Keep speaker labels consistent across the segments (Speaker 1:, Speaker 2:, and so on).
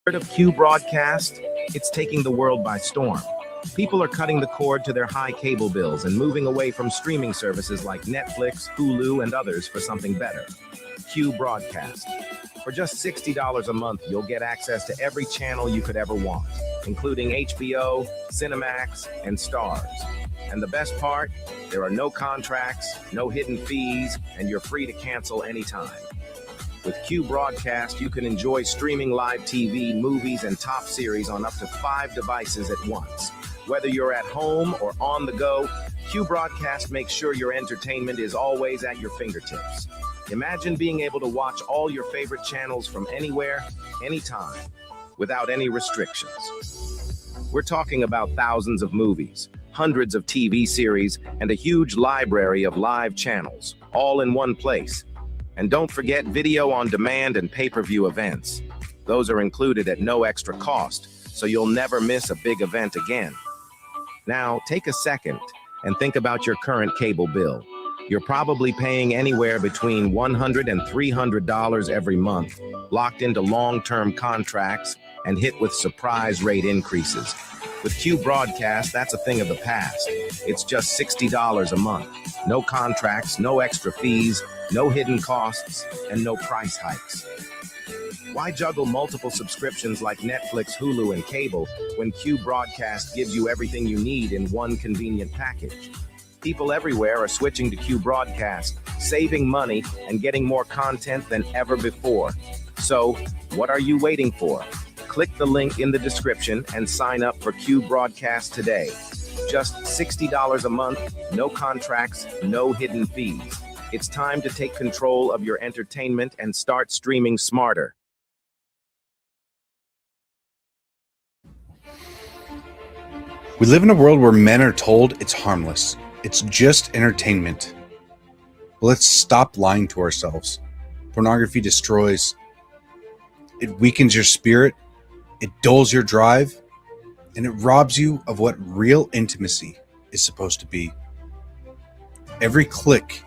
Speaker 1: Heard of Q broadcast? It's taking the world by storm. People are cutting the cord to their high cable bills and moving away from streaming services like Netflix, Hulu, and others for something better. Q broadcast. For just $60 a month, you'll get access to every channel you could ever want, including HBO, Cinemax, and Starz. And the best part, there are no contracts, no hidden fees, and you're free to cancel anytime. With Q Broadcast, you can enjoy streaming live TV, movies, and top series on up to 5 devices at once. Whether you're at home or on the go, Q Broadcast makes sure your entertainment is always at your fingertips. Imagine being able to watch all your favorite channels from anywhere, anytime, without any restrictions. We're talking about thousands of movies, hundreds of TV series, and a huge library of live channels, all in one place. And don't forget video on demand and pay-per-view events. Those are included at no extra cost, so you'll never miss a big event again. Now, take a second and think about your current cable bill. You're probably paying anywhere between $100 and $300 every month, locked into long-term contracts and hit with surprise rate increases. With Q Broadcast, that's a thing of the past. It's just $60 a month. No contracts, no extra fees, no hidden costs, and no price hikes. Why juggle multiple subscriptions like Netflix, Hulu, and cable when Q Broadcast gives you everything you need in one convenient package? People everywhere are switching to Q Broadcast, saving money and getting more content than ever before. So, what are you waiting for? Click the link in the description and sign up for Q Broadcast today. Just $60 a month, no contracts, no hidden fees. It's time to take control of your entertainment and start streaming smarter.
Speaker 2: We live in a world where men are told it's harmless. It's just entertainment. But let's stop lying to ourselves. Pornography destroys. It weakens your spirit. It dulls your drive. And it robs you of what real intimacy is supposed to be. Every click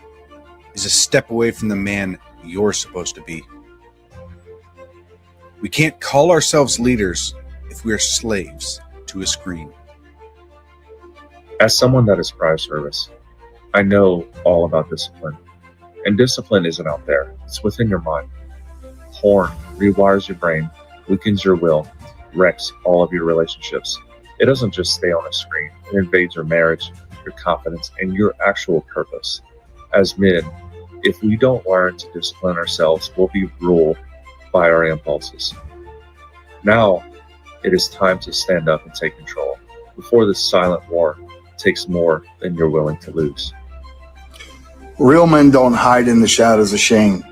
Speaker 2: is a step away from the man you're supposed to be. We can't call ourselves leaders if we are slaves to a screen.
Speaker 3: As someone that is prior service, I know all about discipline. And discipline isn't out there, it's within your mind. Porn rewires your brain, weakens your will, wrecks all of your relationships. It doesn't just stay on a screen, it invades your marriage, your confidence, and your actual purpose. As men, if we don't learn to discipline ourselves, we'll be ruled by our impulses. Now, it is time to stand up and take control before this silent war takes more than you're willing to lose.
Speaker 4: Real men don't hide in the shadows of shame.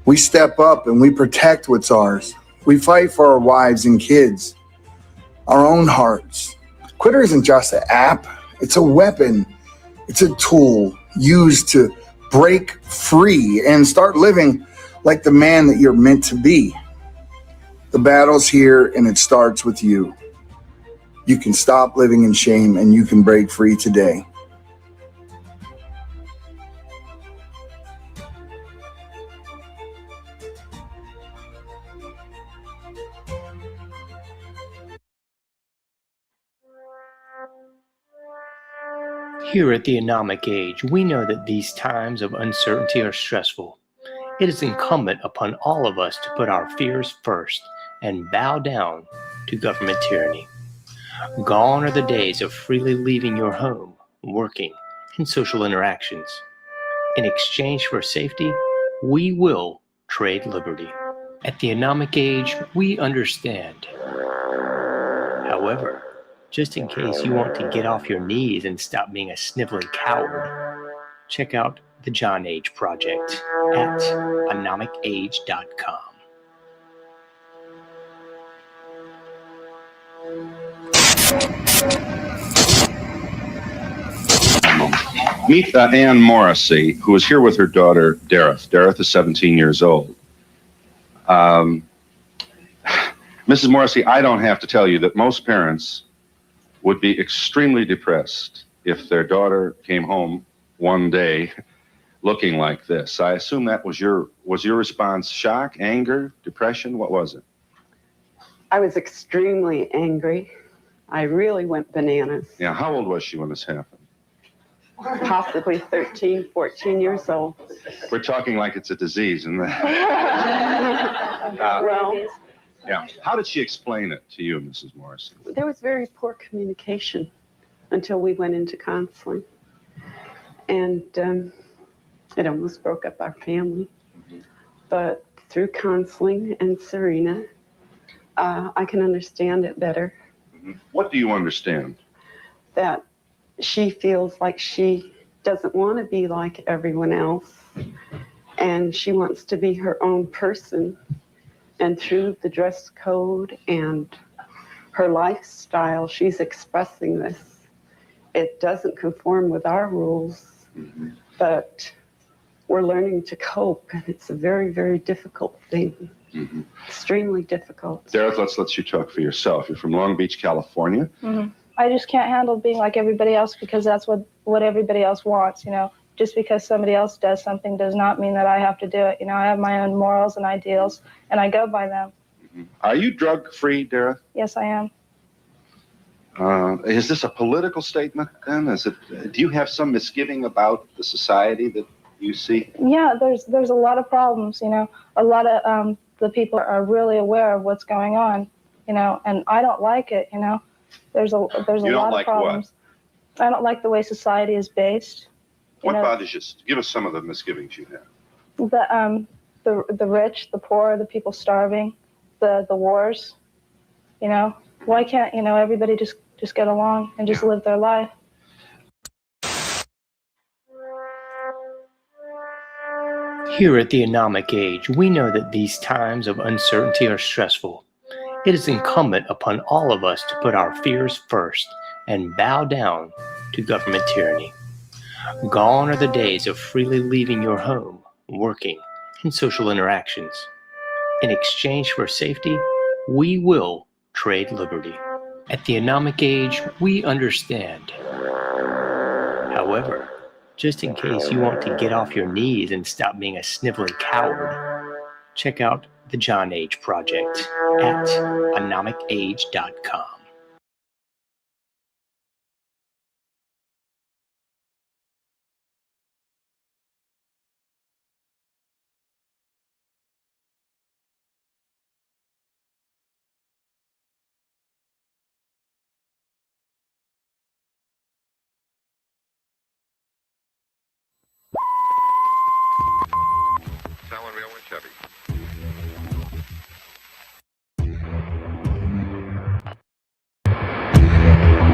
Speaker 4: We step up and we protect what's ours. We fight for our wives and kids, our own hearts. Twitter isn't just an app, it's a weapon. It's a tool used to break free and start living like the man that you're meant to be. The battle's here and it starts with you. You can stop living in shame and you can break free today.
Speaker 5: Here at the Anomic Age, we know that these times of uncertainty are stressful. It is incumbent upon all of us to put our fears first and bow down to government tyranny. Gone are the days of freely leaving your home, working, and social interactions. In exchange for safety, we will trade liberty. At the Anomic Age, we understand. However, just in case you want to get off your knees and stop being a sniveling coward, check out the John Age Project at anomicage.com.
Speaker 6: Meet Ann Morrissey, who is here with her daughter, Dareth. Dareth is 17 years old. Mrs. Morrissey, I don't have to tell you that most parents would be extremely depressed if their daughter came home one day looking like this. I assume that was your response. Shock, anger, depression? What was it?
Speaker 7: I was extremely angry. I really went bananas.
Speaker 6: Yeah, how old was she when this happened?
Speaker 7: Possibly 13, 14 years old.
Speaker 6: We're talking like it's a disease, isn't it?
Speaker 7: Well,
Speaker 6: Yeah. How did she explain it to you, Mrs. Morrison?
Speaker 7: there was very poor communication until we went into counseling. And it almost broke up our family. But through counseling and Serena, I can understand it better.
Speaker 6: What do you understand?
Speaker 7: That she feels like she doesn't want to be like everyone else, and she wants to be her own person. And through the dress code and her lifestyle, she's expressing this. It doesn't conform with our rules, but we're learning to cope, and it's a very, very difficult thing. Extremely difficult.
Speaker 6: Dareth, let's let you talk for yourself. You're from Long Beach, California.
Speaker 8: I just can't handle being like everybody else because that's what everybody else wants, you know. Just because somebody else does something does not mean that I have to do it. You know, I have my own morals and ideals, and I go by them.
Speaker 6: Are you drug-free, Dareth?
Speaker 8: Yes, I am.
Speaker 6: Is this a political statement, then? Do you have some misgiving about the society that you see?
Speaker 8: Yeah, there's a lot of problems, you know. A lot of the people are really aware of what's going on, you know, and I don't like it, you know. There's a lot of problems. I don't like the way society is based.
Speaker 6: What bothers you? Give us some of the misgivings you have.
Speaker 8: The rich, the poor, the people starving, the wars, you know. Why can't, you know, everybody just get along and just live their life?
Speaker 5: Here at the Anomic Age, we know that these times of uncertainty are stressful. It is incumbent upon all of us to put our fears first and bow down to government tyranny. Gone are the days of freely leaving your home, working, and social interactions. In exchange for safety, we will trade liberty. At the Anomic Age, we understand. However, just in case you want to get off your knees and stop being a sniveling coward, check out the John Age Project at anomicage.com.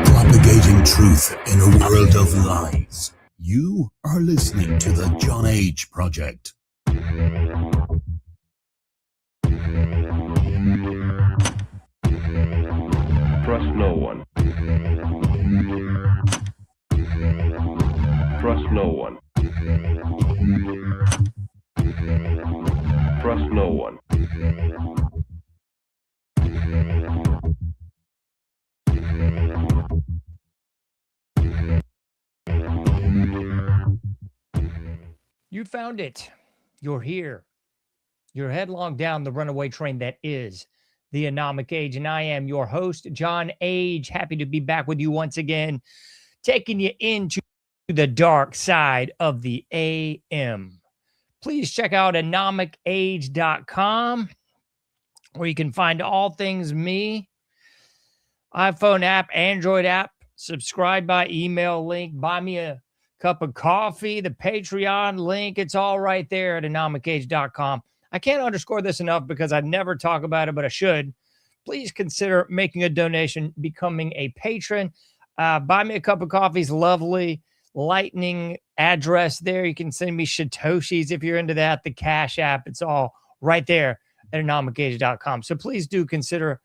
Speaker 9: Propagating truth in a world of lies. You are listening to the John Age Project.
Speaker 10: Trust no one. Trust no one. Trust no one.
Speaker 11: You found it. You're here. You're headlong down the runaway train that is the Anomic Age, and I am your host, John Age. Happy to be back with you once again, taking you into the dark side of the AM. Please check out anomicage.com, where you can find all things me, iPhone app, Android app, subscribe by email link, buy me a cup of coffee, the Patreon link. It's all right there at anomicage.com. I can't underscore this enough because I never talk about it, but I should. Please consider making a donation, becoming a patron. Buy me a cup of coffee is lovely. Lightning address there. You can send me Satoshis if you're into that. The Cash App, it's all right there at anomicage.com. So please do consider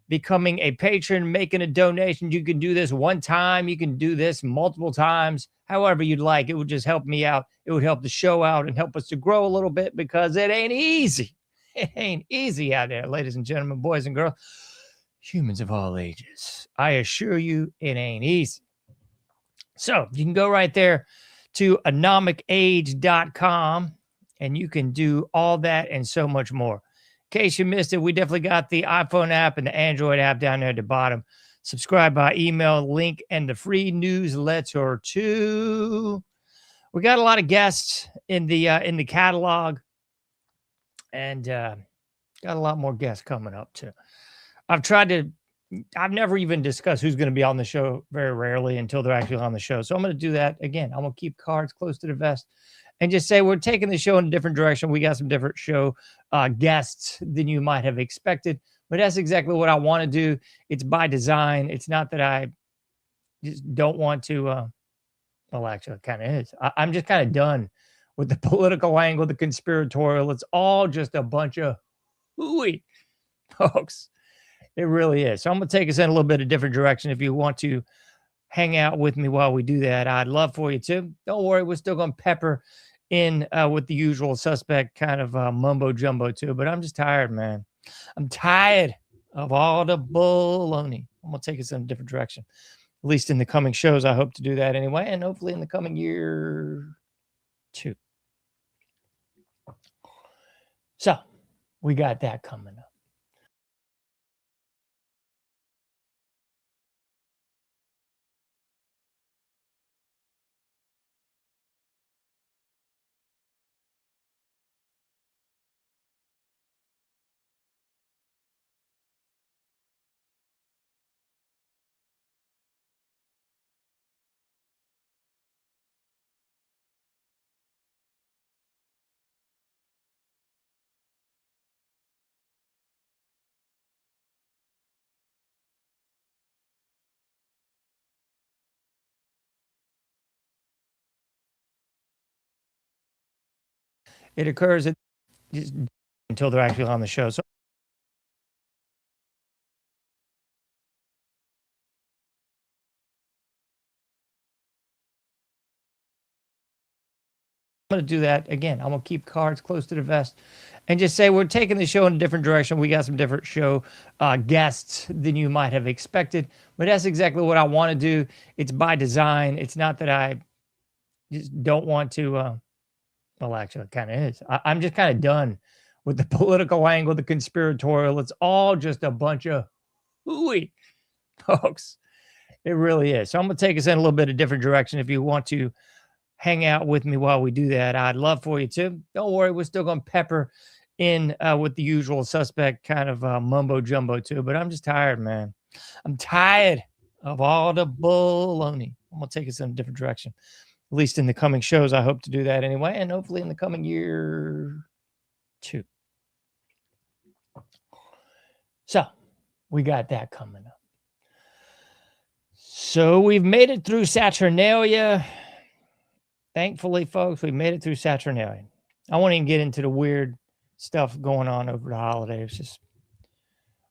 Speaker 11: becoming a patron, making a donation. You can do this one time. You can do this multiple times, however you'd like. It would just help me out. It would help the show out and help us to grow a little bit because it ain't easy. It ain't easy out there, ladies and gentlemen, boys and girls, humans of all ages. I assure you it ain't easy. So you can go right there to anomicage.com and you can do all that and so much more. case you missed it, we definitely got the iPhone app and the Android app down there at the bottom. Subscribe by email, link, and the free newsletter too. We got a lot of guests in the catalog, and got a lot more guests coming up too. I've never even discussed who's going to be on the show, very rarely until they're actually on the show. So I'm going to do that again. I'm going to keep cards close to the vest and just say we're taking the show in a different direction. We got some different show guests than you might have expected, but that's exactly what I want to do. It's by design. It's not that I just don't want to. Well, actually, it kind of is. I'm just kind of done with the political angle, the conspiratorial. It's all just a bunch of hooey, folks. It really is. So I'm going to take us in a little bit of different direction. If you want to hang out with me while we do that, I'd love for you to. Don't worry, we're still going to pepper in with the usual suspect kind of mumbo jumbo too. But I'm just tired, man. I'm tired of all the baloney. I'm going to take us in a different direction. At least in the coming shows, I hope to do that anyway. And hopefully in the coming year too. So we got that coming up. It occurs until they're actually on the show. So I'm going to do that again. I'm going to keep cards close to the vest and just say we're taking the show in a different direction. We got some different show guests than you might have expected, but that's exactly what I want to do. It's by design. It's not that I just don't want to. Well, actually, it kind of is. I'm just kind of done with the political angle, the conspiratorial. It's all just a bunch of hooey, folks. It really is. So I'm going to take us in a little bit of different direction. If you want to hang out with me while we do that, I'd love for you to. Don't worry, we're still going to pepper in with the usual suspect kind of mumbo jumbo too. But I'm just tired, man. I'm tired of all the baloney. I'm going to take us in a different direction. At least in the coming shows, I hope to do that anyway. And hopefully in the coming year too. So we got that coming up. So we've made it through Saturnalia. Thankfully, folks, we made it through Saturnalia. I won't even get into the weird stuff going on over the holidays. Just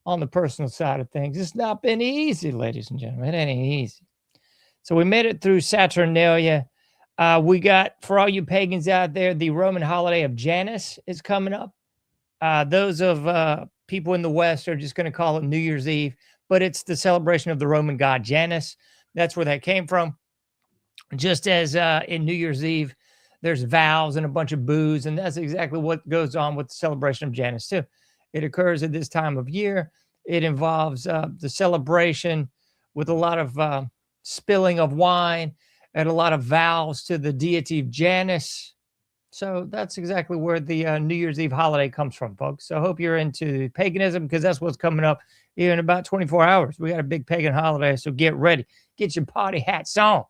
Speaker 11: on the personal side of things. It's not been easy, ladies and gentlemen. It ain't easy. So we made it through Saturnalia. We got, for all you pagans out there, the Roman holiday of Janus is coming up. Those of people in the West are just going to call it New Year's Eve, but it's the celebration of the Roman god Janus. That's where that came from. Just as in New Year's Eve, there's vows and a bunch of booze, and that's exactly what goes on with the celebration of Janus too. It occurs at this time of year. It involves the celebration with a lot of spilling of wine and a lot of vows to the deity of Janus. So that's exactly where the New Year's Eve holiday comes from, folks. So I hope you're into paganism, because that's what's coming up here in about 24 hours. We got a big pagan holiday, so get ready. Get your party hats on.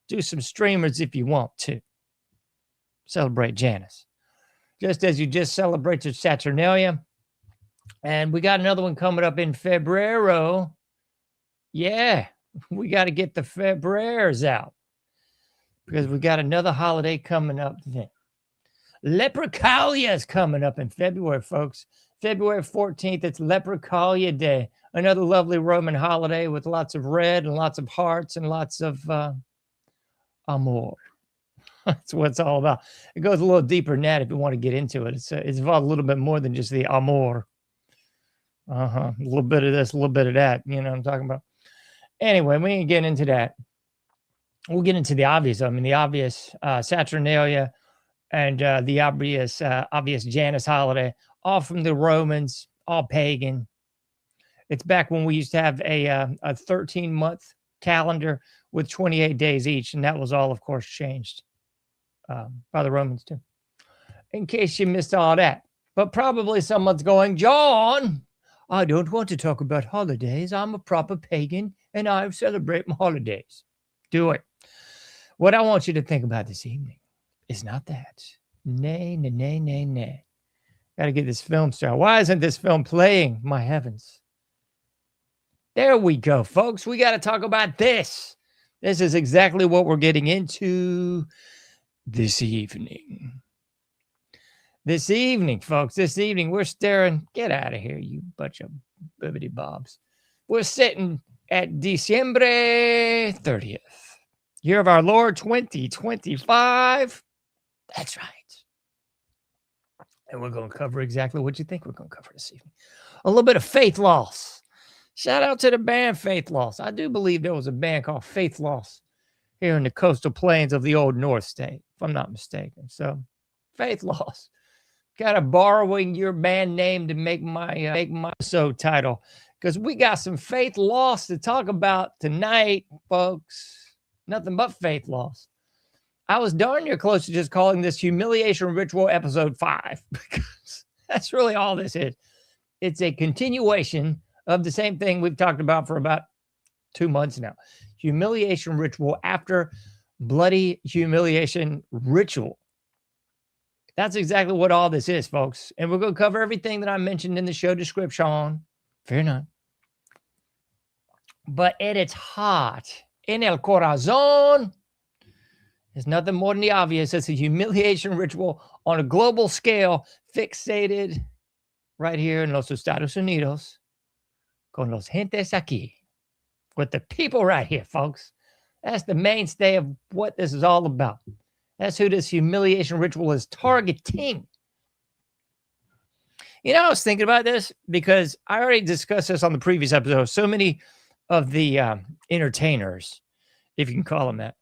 Speaker 11: Do some streamers if you want to. Celebrate Janus. Just as you just celebrated Saturnalia. And we got another one coming up in February. Yeah, we got to get the Februaries out, because we got another holiday coming up then. Leprechalia is coming up in February, folks. February 14th, it's Leprechalia Day. Another lovely Roman holiday with lots of red and lots of hearts and lots of amor. That's what it's all about. It goes a little deeper than that if you want to get into it. It's involved a little bit more than just the amor. A little bit of this, a little bit of that. You know what I'm talking about? Anyway, we ain't getting into that. We'll get into the obvious. I mean, the obvious Saturnalia and the obvious Janus holiday all from the Romans, all pagan. It's back when we used to have a 13-month calendar with 28 days each, and that was all, of course, changed by the Romans too. In case you missed all that. But probably someone's going, John, I don't want to talk about holidays. I'm a proper pagan, and I celebrate my holidays. Do it. What I want you to think about this evening is not that. Nay, nay, nay, nay, nay. Got to get this film started. Why isn't this film playing? My heavens. There we go, folks. We got to talk about this. This is exactly what we're getting into this evening. This evening, folks, we're staring. Get out of here, you bunch of bibbity bobs. We're sitting at December 30th, year of our Lord 2025. That's right. And we're going to cover exactly what you think we're going to cover this evening. A little bit of faith loss. Shout out to the band Faith Loss. I do believe there was a band called Faith Loss here in the coastal plains of the old North State, if I'm not mistaken. So, Faith Loss. Kind of borrowing your band name to make my show title, because we got some faith loss to talk about tonight, folks. Nothing but faith loss. I was darn near close to just calling this Humiliation Ritual Episode 5, because that's really all this is. It's a continuation of the same thing we've talked about for about 2 months now. Humiliation Ritual after bloody humiliation ritual. That's exactly what all this is, folks. And we're going to cover everything that I mentioned in the show description. Fair enough. But at its heart, in el corazón, is nothing more than the obvious. It's a humiliation ritual on a global scale, fixated right here in los Estados Unidos, con los gentes aquí, with the people right here, folks. That's the mainstay of what this is all about. That's who this humiliation ritual is targeting. You know, I was thinking about this because I already discussed this on the previous episode. So many of the entertainers, if you can call them that,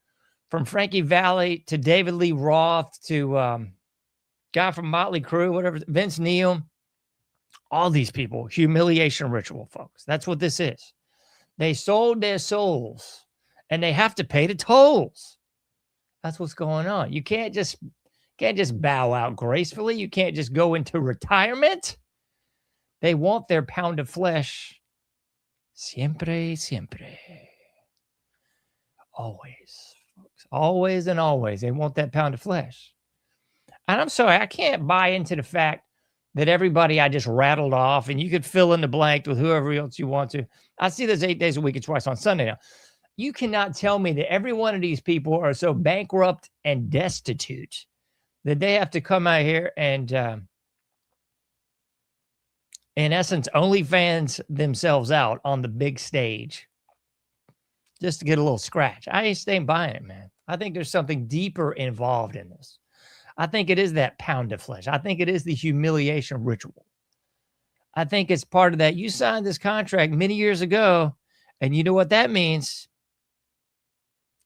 Speaker 11: from Frankie Valli to David Lee Roth to guy from Motley Crue, whatever, Vince Neil, all these people, humiliation ritual, folks. That's what this is. They sold their souls and they have to pay the tolls. That's what's going on. You can't just bow out gracefully. You can't just go into retirement. They want their pound of flesh. Siempre, siempre. Always, folks. Always and always. They want that pound of flesh. And I'm sorry, I can't buy into the fact that everybody I just rattled off, and you could fill in the blank with whoever else you want to. I see this 8 days a week and twice on Sunday now. You cannot tell me that every one of these people are so bankrupt and destitute that they have to come out here and, in essence, OnlyFans themselves out on the big stage just to get a little scratch. I ain't buying it, man. I think there's something deeper involved in this. I think it is that pound of flesh. I think it is the humiliation ritual. I think it's part of that. You signed this contract many years ago, and you know what that means.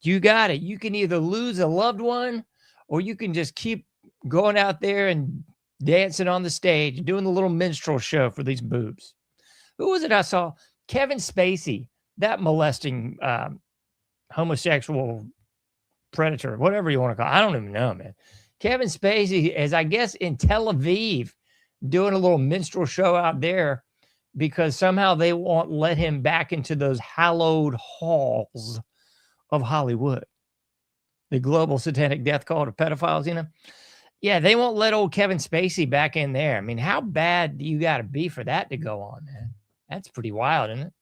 Speaker 11: You got it. You can either lose a loved one or you can just keep going out there and dancing on the stage, doing the little minstrel show for these boobs. Who was it I saw? Kevin Spacey, that molesting homosexual predator, whatever you want to call it. I don't even know, man. Kevin Spacey is, I guess, in Tel Aviv doing a little minstrel show out there because somehow they won't let him back into those hallowed halls of Hollywood. The global satanic death cult of pedophiles, you know? Yeah, they won't let old Kevin Spacey back in there. I mean, how bad do you got to be for that to go on, man? That's pretty wild, isn't it?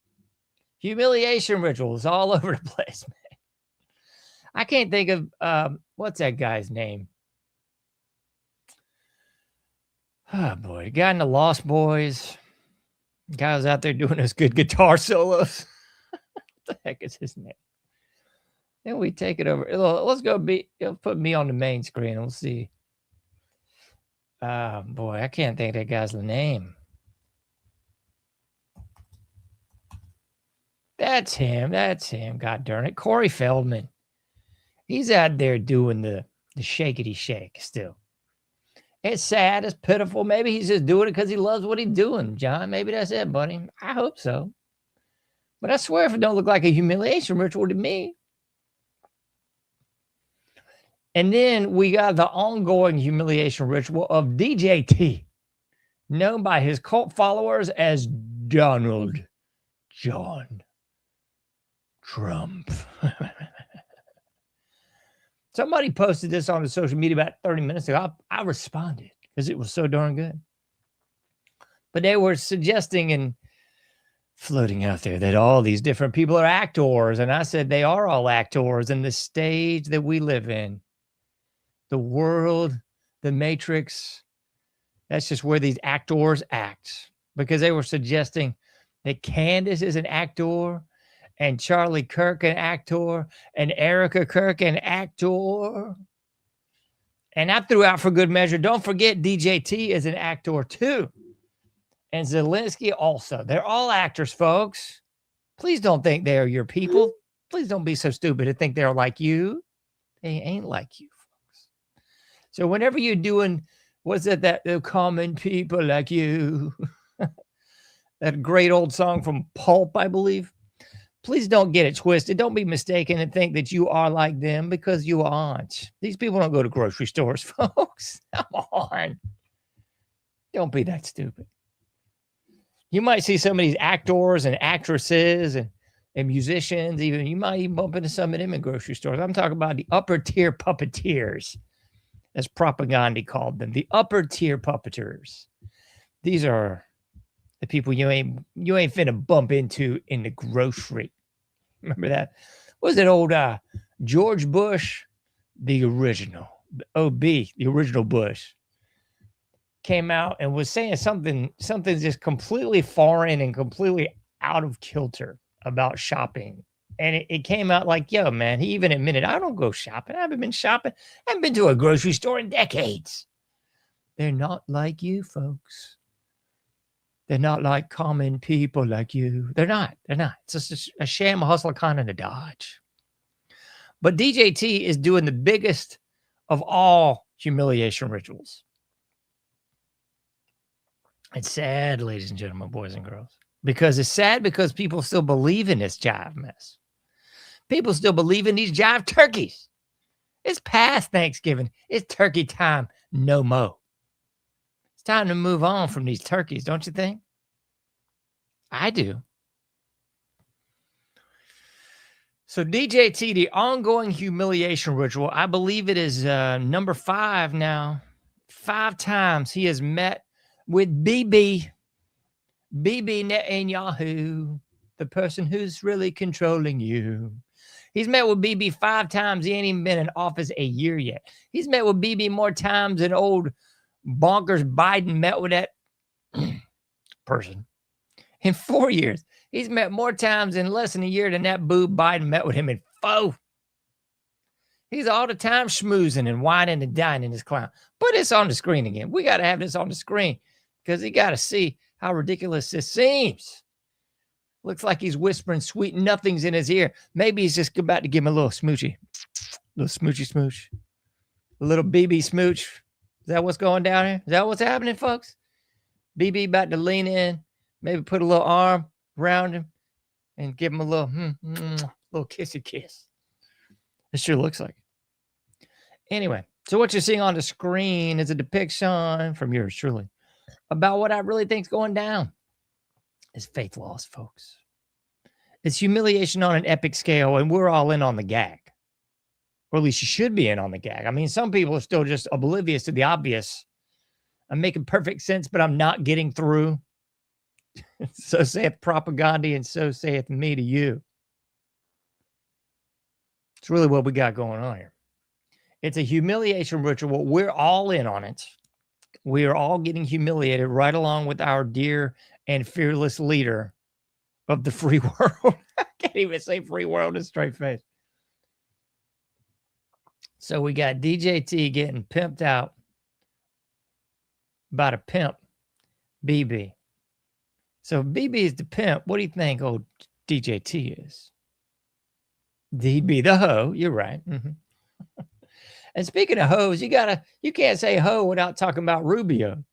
Speaker 11: Humiliation rituals all over the place, man. I can't think of, what's that guy's name? Oh, boy. The guy in the Lost Boys. The guy was out there doing those good guitar solos. What the heck is his name? Then we take it over. Let's go put me on the main screen and we'll see. Boy, I can't think of that guy's name. That's him. God darn it. Corey Feldman. He's out there doing the shakety shake still. It's sad. It's pitiful. Maybe he's just doing it because he loves what he's doing, John. Maybe that's it, buddy. I hope so. But I swear if it don't look like a humiliation ritual to me. And then we got the ongoing humiliation ritual of DJT, known by his cult followers as Donald John Trump. Somebody posted this on the social media about 30 minutes ago. I responded because it was so darn good. But they were suggesting and floating out there that all these different people are actors. And I said they are all actors in the stage that we live in. The world, the Matrix, that's just where these actors act. Because they were suggesting that Candace is an actor, and Charlie Kirk an actor, and Erica Kirk an actor. And I threw out for good measure, don't forget DJT is an actor too. And Zelensky also. They're all actors, folks. Please don't think they're your people. Please don't be so stupid to think they're like you. They ain't like you, folks. So whenever you're doing, what's it that common people like you? That great old song from Pulp, I believe. Please don't get it twisted. Don't be mistaken and think that you are like them, because you aren't. These people don't go to grocery stores, folks. Come on. Don't be that stupid. You might see some of these actors and actresses and musicians, even you might even bump into some of them in grocery stores. I'm talking about the upper tier puppeteers, as propaganda called them, the upper tier puppeteers. These are the people you ain't finna bump into in the grocery. Remember that? What was it, old George Bush, the original, OB, the original Bush, came out and was saying something just completely foreign and completely out of kilter about shopping. And it came out like, yo, man, he even admitted, I don't go shopping. I haven't been shopping. I haven't been to a grocery store in decades. They're not like you, folks. They're not like common people like you. They're not. It's just a sham, a hustle, kind of a dodge. But DJT is doing the biggest of all humiliation rituals. It's sad, ladies and gentlemen, boys and girls, because it's sad because people still believe in this jive mess. People still believe in these jive turkeys. It's past Thanksgiving. It's turkey time no more. It's time to move on from these turkeys, don't you think? I do. So DJT, the ongoing humiliation ritual, I believe it is number 5 now. 5 times he has met with Bibi Netanyahu, the person who's really controlling you. He's met with Bibi 5 times. He ain't even been in office a year yet. He's met with Bibi more times than old bonkers Biden met with that person. In 4 years, he's met more times in less than a year than that boob Biden met with him in 4. He's all the time schmoozing and whining and dining this clown. Put this on the screen again. We got to have this on the screen because he got to see how ridiculous this seems. Looks like he's whispering sweet nothings in his ear. Maybe he's just about to give him a little smoochy. Little smoochy smooch. A little BB smooch. Is that what's going down here? Is that what's happening, folks? BB about to lean in, maybe put a little arm around him and give him a little, little kissy kiss. It sure looks like it. Anyway, so what you're seeing on the screen is a depiction from yours truly about what I really think is going down. It's faith loss, folks. It's humiliation on an epic scale, and we're all in on the gag. Or at least you should be in on the gag. I mean, some people are still just oblivious to the obvious. I'm making perfect sense, but I'm not getting through. So saith propaganda, and so saith me to you. It's really what we got going on here. It's a humiliation ritual. We're all in on it. We are all getting humiliated right along with our dear and fearless leader of the free world. I can't even say free world in a straight face. So we got DJT getting pimped out by a pimp, BB. So BB is the pimp. What do you think old DJT is? He'd be the hoe. You're right. And speaking of hoes, you can't say hoe without talking about Rubio.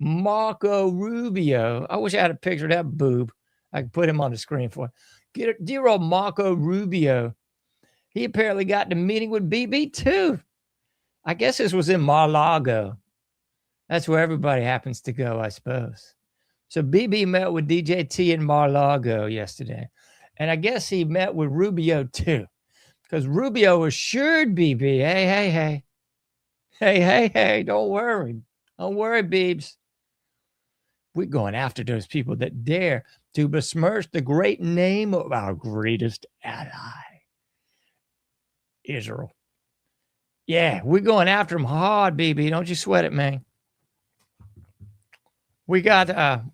Speaker 11: Marco Rubio. I wish I had a picture of that boob. I could put him on the screen for you. Dear old Marco Rubio. He apparently got the meeting with Bibi too. I guess this was in Mar-a-Lago. That's where everybody happens to go, I suppose. So Bibi met with DJT in Mar-a-Lago yesterday. And I guess he met with Rubio too. Because Rubio assured Bibi, hey, don't worry. Don't worry, Biebs. We're going after those people that dare to besmirch the great name of our greatest ally, Israel. Yeah, we're going after them hard, Bibi. Don't you sweat it, man. We got Dan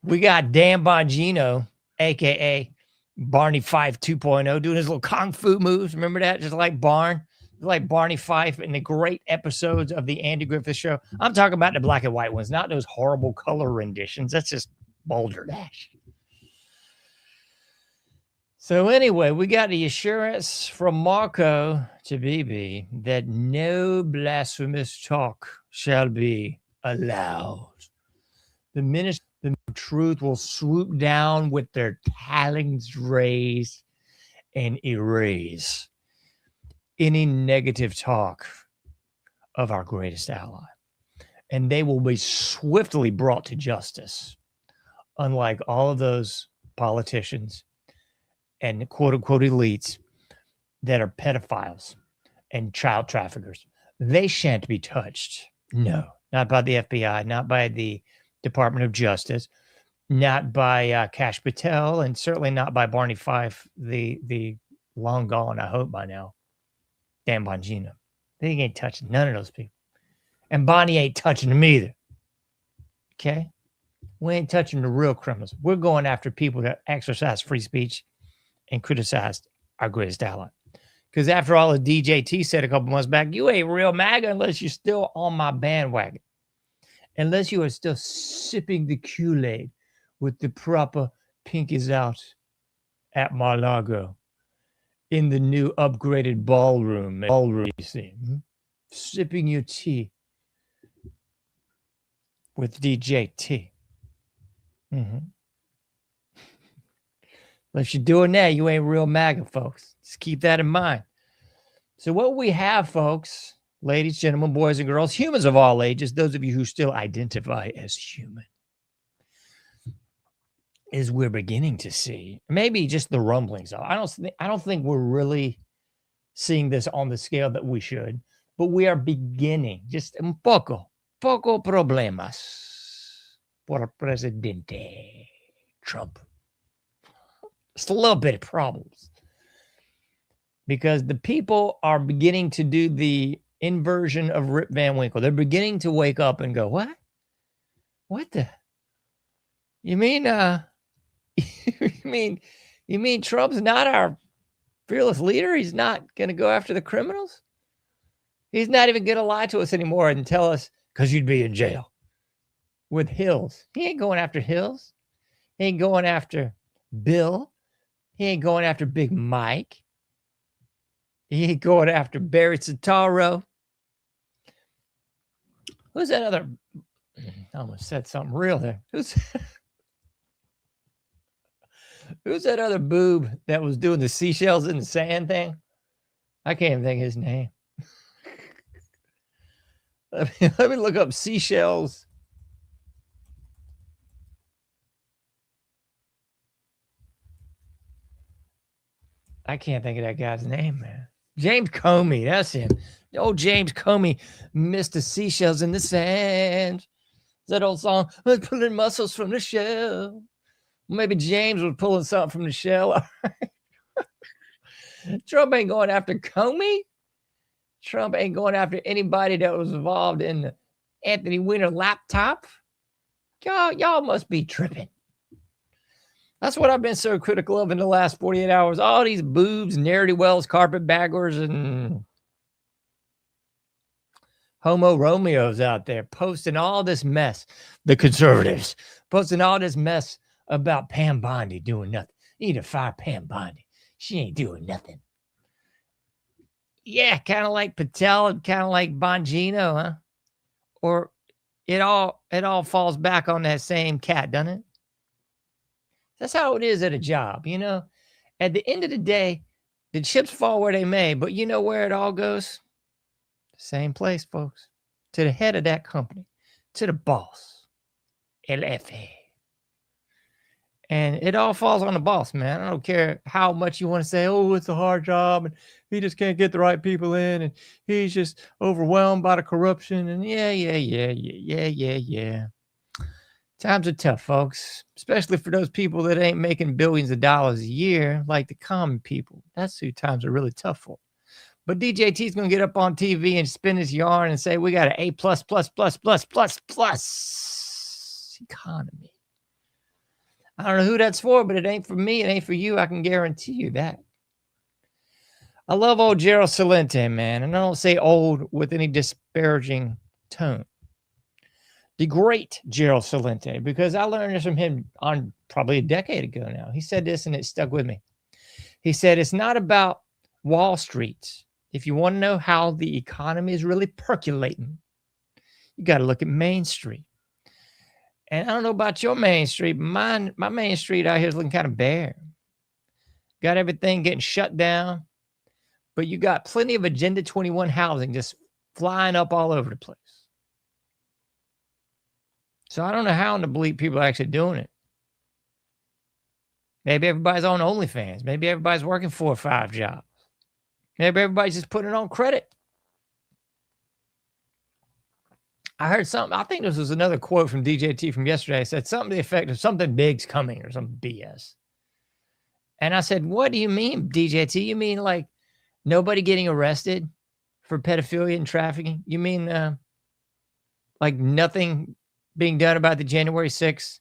Speaker 11: Bongino, a.k.a. Barney Fife 2.0, doing his little kung fu moves. Remember that? Just like Barney Fife in the great episodes of the Andy Griffith Show. I'm talking about the black and white ones, not those horrible color renditions. That's just balderdash. So anyway, we got the assurance from Marco to Bibi that no blasphemous talk shall be allowed. The ministry of truth will swoop down with their talons raised and erase any negative talk of our greatest ally. And they will be swiftly brought to justice, unlike all of those politicians and quote-unquote elites that are pedophiles and child traffickers. They shan't be touched. No, not by the FBI, not by the Department of Justice, not by Kash Patel, and certainly not by Barney Fife, the long gone, I hope by now, Dan Bongino. They ain't touching none of those people. And Bonnie ain't touching them either. Okay? We ain't touching the real criminals. We're going after people that exercise free speech and criticize our greatest ally. Because after all, as DJT said a couple months back, you ain't real MAGA unless you're still on my bandwagon. Unless you are still sipping the Kool-Aid with the proper pinkies out at Mar-a-Lago in the new upgraded ballroom, you see, sipping your tea with DJT. Unless you're doing that, you ain't real MAGA, folks. Just keep that in mind. So what we have, folks, ladies, gentlemen, boys and girls, humans of all ages, those of you who still identify as human, is we're beginning to see maybe just the rumblings. I don't think we're really seeing this on the scale that we should, but we are beginning just un poco problemas por Presidente Trump. Just a little bit of problems. Because the people are beginning to do the inversion of Rip Van Winkle. They're beginning to wake up and go, what? What the? You mean, you mean Trump's not our fearless leader? He's not going to go after the criminals? He's not even going to lie to us anymore and tell us, because you'd be in jail with Hills. He ain't going after Hills. He ain't going after Bill. He ain't going after Big Mike. He ain't going after Barry Soetoro. Who's that other? I almost said something real there. Who's that other boob that was doing the seashells in the sand thing? I can't even think of his name. Let me look up seashells. I can't think of that guy's name, man. James Comey, that's him. Oh, James Comey missed the seashells in the sand. That old song, pulling muscles from the shell. Maybe James was pulling something from the shell. All right. Trump ain't going after Comey. Trump ain't going after anybody that was involved in the Anthony Weiner laptop. Y'all must be tripping. That's what I've been so critical of in the last 48 hours. All these boobs, ne'er-do-wells, carpetbaggers, and homo Romeos out there posting all this mess. The conservatives posting all this mess about Pam Bondi doing nothing. You need to fire Pam Bondi. She ain't doing nothing. Yeah, kind of like Patel and kind of like Bongino, huh? Or it all falls back on that same cat, doesn't it? That's how it is at a job, you know. At the end of the day, the chips fall where they may, but you know where it all goes? Same place, folks. To the head of that company, to the boss, El Jefe. And it all falls on the boss, man. I don't care how much you want to say, oh, it's a hard job and he just can't get the right people in and he's just overwhelmed by the corruption. And yeah. Times are tough, folks, especially for those people that ain't making billions of dollars a year like the common people. That's who times are really tough for. But DJT is going to get up on TV and spin his yarn and say, we got an A++++++ economy. I don't know who that's for, but it ain't for me. It ain't for you. I can guarantee you that. I love old Gerald Celente, man. And I don't say old with any disparaging tone. The great Gerald Celente, because I learned this from him on probably a decade ago now. He said this and it stuck with me. He said, it's not about Wall Street. If you want to know how the economy is really percolating, you got to look at Main Street. And I don't know about your Main Street, but my Main Street out here is looking kind of bare. Got everything getting shut down, but you got plenty of Agenda 21 housing just flying up all over the place. So I don't know how in the bleep people are actually doing it. Maybe everybody's on OnlyFans. Maybe everybody's working 4 or 5 jobs. Maybe everybody's just putting it on credit. I heard something. I think this was another quote from DJT from yesterday. It said something to the effect of something big's coming or some BS. And I said, what do you mean, DJT? You mean like nobody getting arrested for pedophilia and trafficking? You mean like nothing being done about the January 6th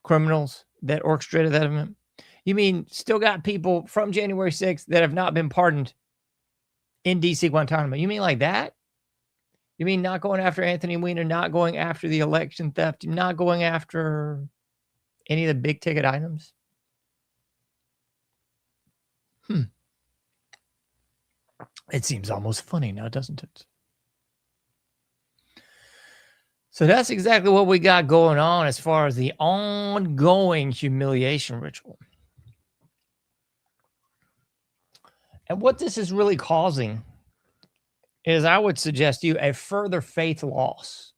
Speaker 11: criminals that orchestrated that event? You mean still got people from January 6th that have not been pardoned in D.C. Guantanamo? You mean like that? You mean not going after Anthony Weiner, not going after the election theft, not going after any of the big ticket items? It seems almost funny now, doesn't it? So that's exactly what we got going on as far as the ongoing humiliation ritual. And what this is really causing is, I would suggest to you, a further faith loss.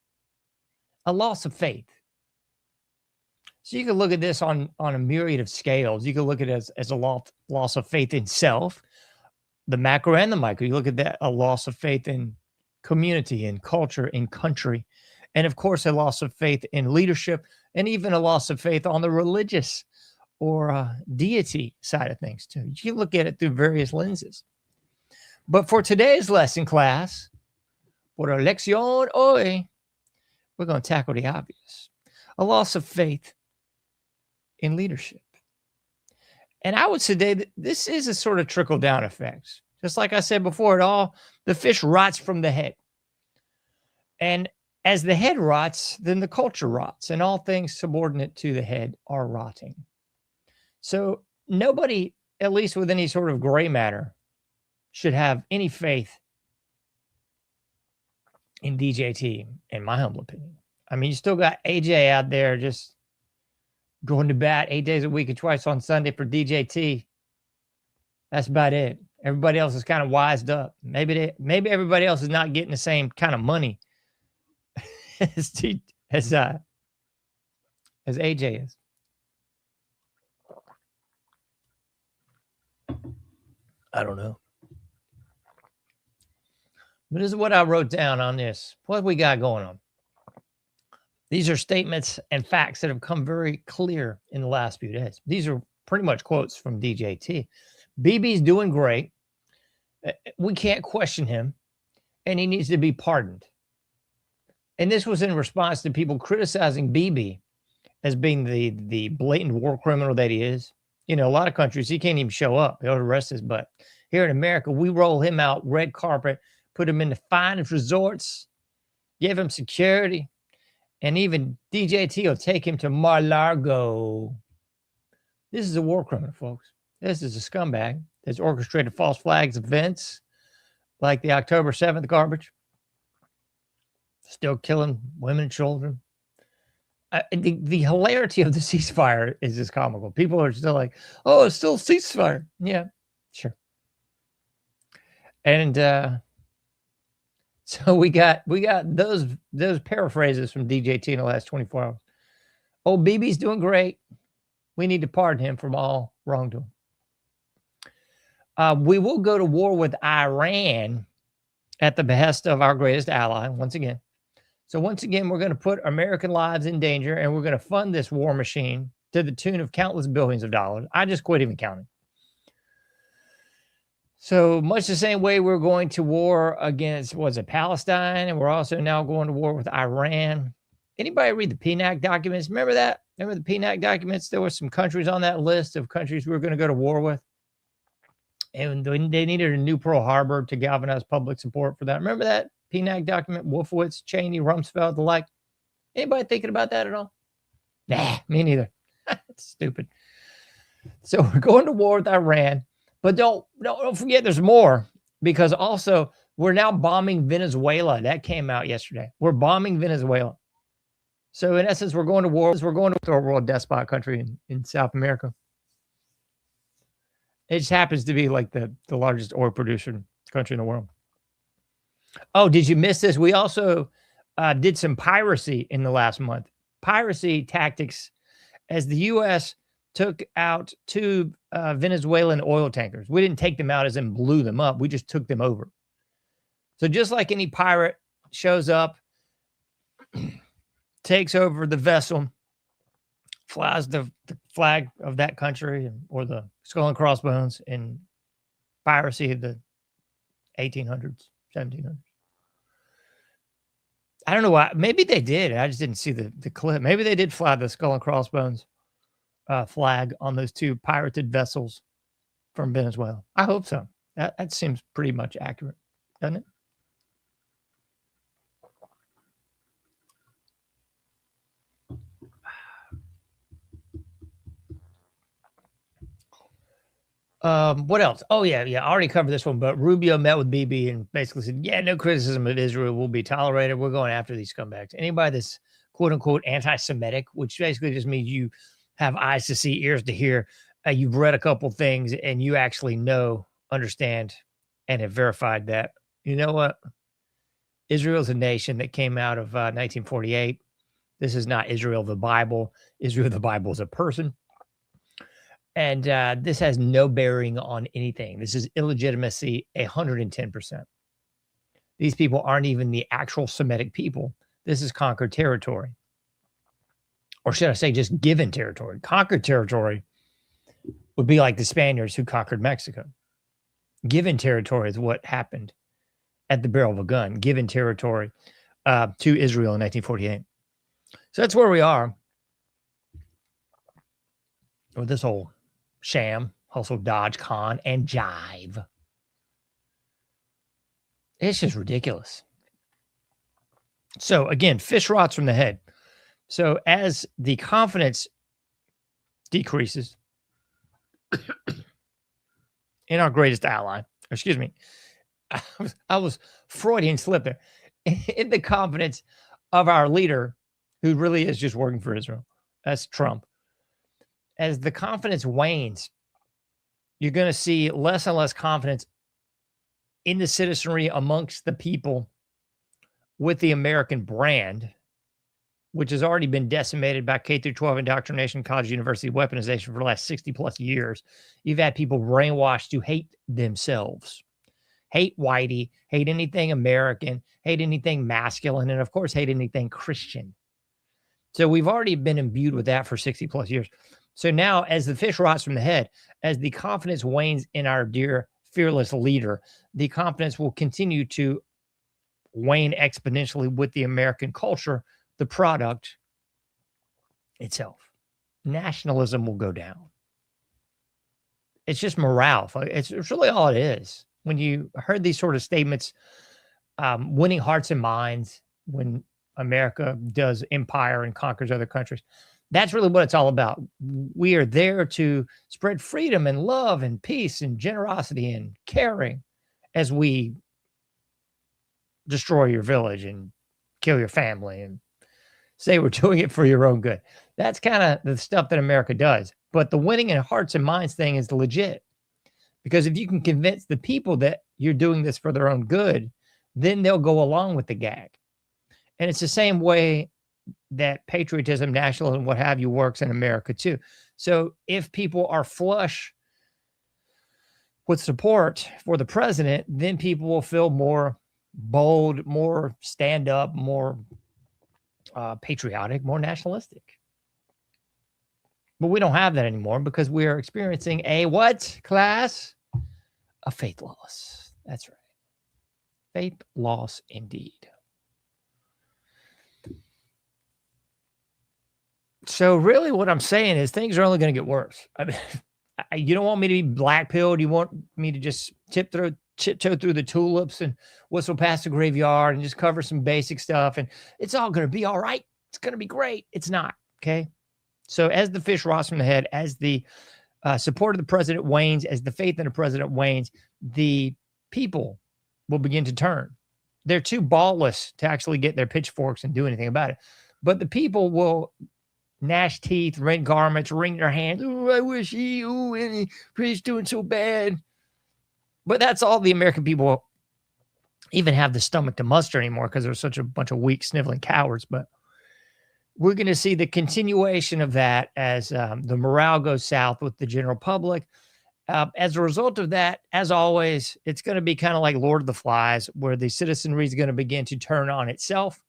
Speaker 11: A loss of faith. So you can look at this on a myriad of scales. You can look at it as a loss of faith in self, the macro and the micro. You look at that, a loss of faith in community, in culture, in country. And of course, a loss of faith in leadership, and even a loss of faith on the religious or deity side of things too. You can look at it through various lenses. But for today's lesson class, por la lección hoy, we're going to tackle the obvious. A loss of faith in leadership. And I would say that this is a sort of trickle-down effect. Just like I said before, the fish rots from the head. And as the head rots, then the culture rots, and all things subordinate to the head are rotting. So nobody, at least with any sort of gray matter, should have any faith in DJT, in my humble opinion. I mean, you still got AJ out there just going to bat 8 days a week and twice on Sunday for DJT. That's about it. Everybody else is kind of wised up. Maybe everybody else is not getting the same kind of money as AJ is. I don't know. But this is what I wrote down on this. What we got going on? These are statements and facts that have come very clear in the last few days. These are pretty much quotes from DJT. Bibi's doing great. We can't question him, and he needs to be pardoned. And this was in response to people criticizing Bibi as being the blatant war criminal that he is. You know, a lot of countries, he can't even show up. They'll arrest his butt. Here in America, we roll him out red carpet, put him in the finest resorts, give him security, and even DJT will take him to Mar-a-Lago. This is a war criminal, folks. This is a scumbag. that's orchestrated false flags events like the October 7th garbage, still killing women and children. The hilarity of the ceasefire is just comical. People are still like, oh, it's still ceasefire. Yeah, sure. And so we got those paraphrases from DJT in the last 24 hours. Oh, Bibi's doing great. We need to pardon him from all wrongdoing. We will go to war with Iran at the behest of our greatest ally once again. So once again, we're going to put American lives in danger, and we're going to fund this war machine to the tune of countless billions of dollars. I just quit even counting. So much the same way we're going to war against, Palestine, and we're also now going to war with Iran. Anybody read the PNAC documents? Remember that? Remember the PNAC documents? There were some countries on that list of countries we were going to go to war with. And they needed a new Pearl Harbor to galvanize public support for that. Remember that PNAC document? Wolfowitz, Cheney, Rumsfeld, the like. Anybody thinking about that at all? Nah, me neither. It's stupid. So we're going to war with Iran. But don't forget there's more, because also we're now bombing Venezuela. That came out yesterday. We're bombing Venezuela. So in essence, we're going to war. We're going to a third world despot country in South America. It just happens to be like the largest oil producer country in the world. Oh, did you miss this? We also did some piracy in the last month. Piracy tactics as the U.S. took out 2 Venezuelan oil tankers. We didn't take them out as in blew them up. We just took them over. So just like any pirate shows up, takes over the vessel, flies the flag of that country or the skull and crossbones in piracy of the 1800s, 1700s. I don't know why. Maybe they did. I just didn't see the clip. Maybe they did fly the skull and crossbones flag on those 2 pirated vessels from Venezuela. I hope so. That seems pretty much accurate, doesn't it? What else? Oh, yeah. I already covered this one, but Rubio met with Bibi and basically said, yeah, no criticism of Israel will be tolerated. We're going after these scumbags. Anybody that's quote unquote anti-Semitic, which basically just means you have eyes to see, ears to hear. You've read a couple things and you actually know, understand, and have verified that. You know what? Israel is a nation that came out of 1948. This is not Israel, the Bible. Israel, the Bible is a person. And this has no bearing on anything. This is illegitimacy 110%. These people aren't even the actual Semitic people. This is conquered territory. Or should I say just given territory? Conquered territory would be like the Spaniards who conquered Mexico. Given territory is what happened at the barrel of a gun. Given territory to Israel in 1948. So that's where we are with this whole sham, hustle, dodge, con, and jive. It's just ridiculous. So again, fish rots from the head. So as the confidence decreases in our greatest ally, excuse me, I was Freudian slip there, in the confidence of our leader, who really is just working for Israel. That's Trump. As the confidence wanes, you're going to see less and less confidence in the citizenry amongst the people with the American brand, which has already been decimated by K-12 indoctrination, college, university weaponization for the last 60 plus years. You've had people brainwashed to hate themselves, hate whitey, hate anything American, hate anything masculine, and of course, hate anything Christian. So we've already been imbued with that for 60 plus years. So now, as the fish rots from the head, as the confidence wanes in our dear fearless leader, the confidence will continue to wane exponentially with the American culture, the product itself. Nationalism will go down. It's just morale. It's really all it is. When you heard these sort of statements, winning hearts and minds, when America does empire and conquers other countries, That's really what it's all about. We are there to spread freedom and love and peace and generosity and caring as we destroy your village and kill your family and say we're doing it for your own good. That's kind of the stuff that America does. But the winning in hearts and minds thing is legit. Because if you can convince the people that you're doing this for their own good, then they'll go along with the gag. And it's the same way that patriotism, nationalism, what have you, works in America too. So if people are flush with support for the president, then people will feel more bold, more stand up, more patriotic, more nationalistic. But we don't have that anymore because we are experiencing a what class? A faith loss. That's right. Faith loss indeed. So really what I'm saying is things are only going to get worse. I mean, you don't want me to be black-pilled. You want me to just tiptoe through the tulips and whistle past the graveyard and just cover some basic stuff. And it's all going to be all right. It's going to be great. It's not. Okay. So as the fish rots from the head, as the support of the president wanes, as the faith in the president wanes, the people will begin to turn. They're too ballless to actually get their pitchforks and do anything about it. But the people will gnash teeth, rent garments, wring their hands. Oh, I wish he, oh, and he's doing so bad. But that's all the American people even have the stomach to muster anymore because they're such a bunch of weak, sniveling cowards. But we're going to see the continuation of that as the morale goes south with the general public. As a result of that, as always, it's going to be kind of like Lord of the Flies, where the citizenry is going to begin to turn on itself.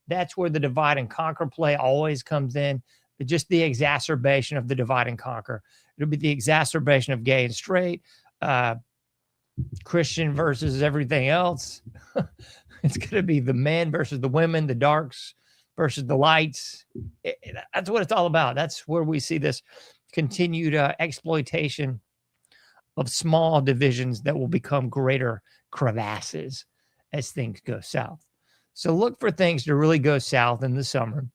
Speaker 11: That's where the divide and conquer play always comes in. Just the exacerbation of the divide and conquer. It'll be the exacerbation of gay and straight, Christian versus everything else. It's going to be the men versus the women, the darks versus the lights. That's what it's all about. That's where we see this continued exploitation of small divisions that will become greater crevasses as things go south. So look for things to really go south in the summer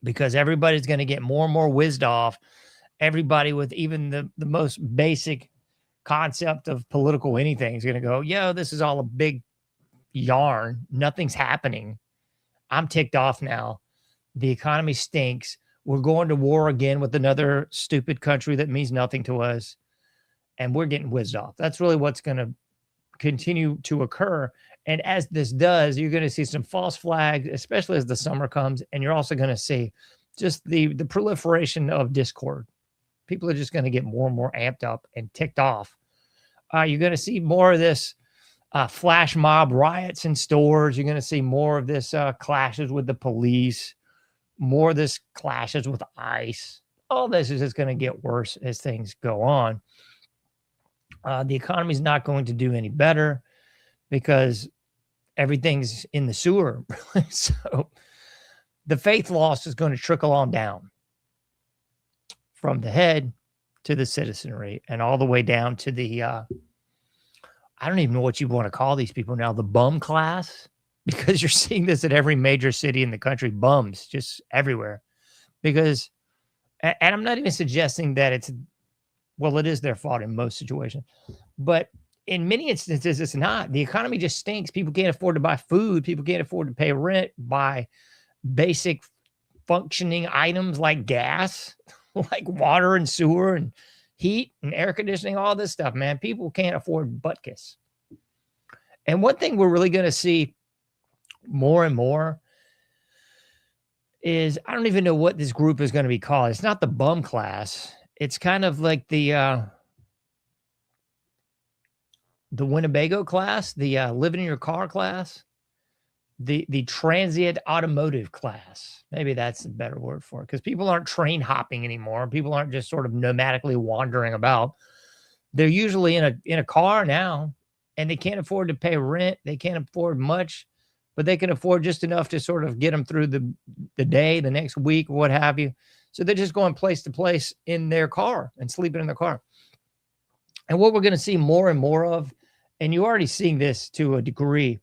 Speaker 11: because everybody's going to get more and more whizzed off. Everybody with even the most basic concept of political anything is going to go, yo, this is all a big yarn. Nothing's happening. I'm ticked off now. The economy stinks. We're going to war again with another stupid country that means nothing to us. And we're getting whizzed off. That's really what's going to continue to occur. And as this does, you're going to see some false flags, especially as the summer comes. And you're also going to see just the proliferation of discord. People are just going to get more and more amped up and ticked off. You're going to see more of this flash mob riots in stores. You're going to see more of this clashes with the police, more of this clashes with ICE. All this is just going to get worse as things go on. The economy is not going to do any better because everything's in the sewer. So the faith loss is going to trickle on down from the head to the citizenry and all the way down to the, I don't even know what you want to call these people now, the bum class, because you're seeing this at every major city in the country, bums just everywhere. Because, and I'm not even suggesting that it's, well, it is their fault in most situations, but in many instances, it's not. The economy just stinks. People can't afford to buy food. People can't afford to pay rent, buy basic functioning items like gas, like water and sewer and heat and air conditioning, all this stuff, man. People can't afford butt kiss. And one thing we're really going to see more and more is, I don't even know what this group is going to be called. It's not the bum class. It's kind of like the Winnebago class, the living in your car class, the transient automotive class. Maybe that's a better word for it, because people aren't train hopping anymore. People aren't just sort of nomadically wandering about. They're usually in a car now, and they can't afford to pay rent. They can't afford much, but they can afford just enough to sort of get them through the day, the next week, what have you. So they're just going place to place in their car and sleeping in their car. And what we're going to see more and more of, and you're already seeing this to a degree,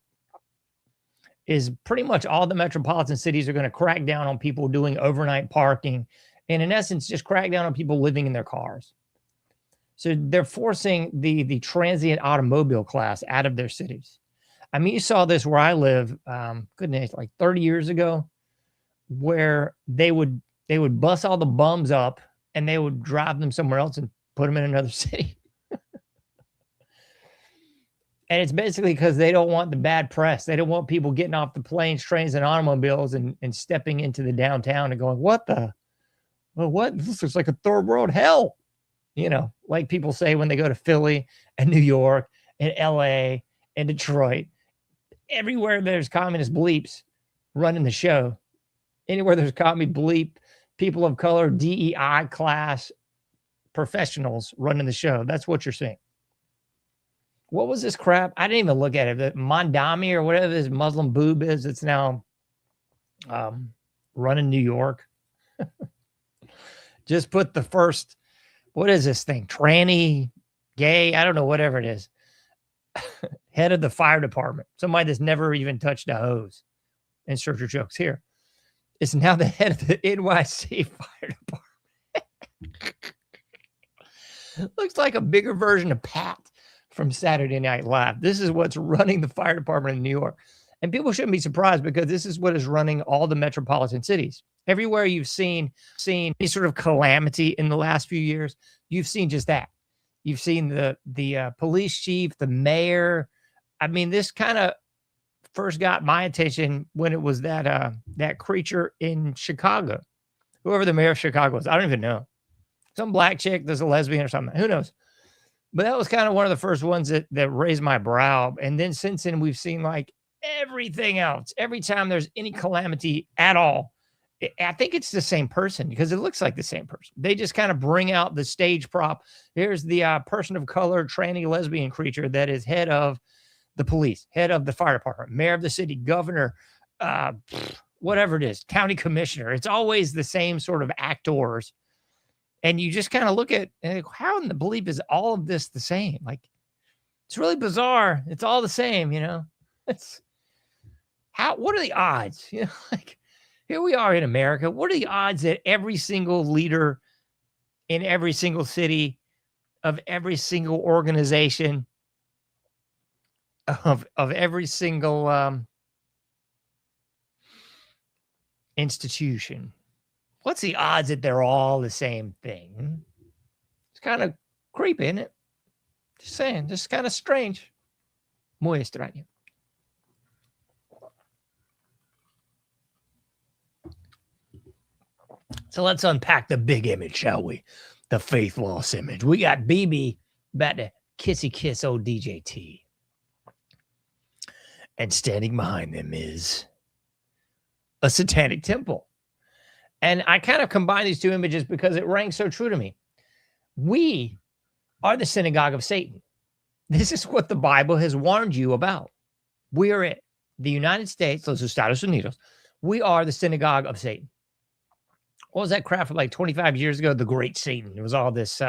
Speaker 11: is pretty much all the metropolitan cities are going to crack down on people doing overnight parking, and in essence, just crack down on people living in their cars. So they're forcing the transient automobile class out of their cities. I mean, you saw this where I live, goodness, like 30 years ago, where they would bus all the bums up and they would drive them somewhere else and put them in another city. And it's basically because they don't want the bad press. They don't want people getting off the planes, trains, and automobiles and stepping into the downtown and going, what? This looks like a third world hell. You know, like people say when they go to Philly and New York and LA and Detroit. Everywhere there's communist bleeps running the show. Anywhere there's commie bleep, people of color, DEI class professionals running the show. That's what you're seeing. What was this crap? I didn't even look at it. The Mondami or whatever this Muslim boob is, it's now running New York. Just put the first, what is this thing? Tranny, gay, I don't know, whatever it is. Head of the fire department. Somebody that's never even touched a hose. Insert your jokes here. It's now the head of the NYC fire department. Looks like a bigger version of Pat from Saturday Night Live. This is what's running the fire department in New York. And people shouldn't be surprised because this is what is running all the metropolitan cities. Everywhere you've seen any sort of calamity in the last few years, you've seen just that. You've seen the police chief, the mayor. I mean, this kind of first got my attention when it was that creature in Chicago. Whoever the mayor of Chicago was, I don't even know. Some black chick that's a lesbian or something. Who knows? But that was kind of one of the first ones that raised my brow. And then since then, we've seen like everything else. Every time there's any calamity at all, I think it's the same person because it looks like the same person. They just kind of bring out the stage prop. Here's the person of color, tranny, lesbian creature that is head of the police, head of the fire department, mayor of the city, governor, whatever it is, county commissioner. It's always the same sort of actors. And you just kind of look at how in the bleep is all of this the same? Like, it's really bizarre. It's all the same, you know. What are the odds? You know, like here we are in America. What are the odds that every single leader in every single city of every single organization of every single institution, what's the odds that they're all the same thing? It's kind of creepy, isn't it? Just saying, just kind of strange. Muy extraño. So let's unpack the big image, shall we? The faith loss image. We got Bibi about to kissy kiss old DJT. And standing behind them is a satanic temple. And I kind of combine these two images because it rang so true to me. We are the synagogue of Satan. This is what the Bible has warned you about. We are it. The United States, los Estados Unidos, we are the synagogue of Satan. What was that crap from like 25 years ago? The Great Satan. It was all this,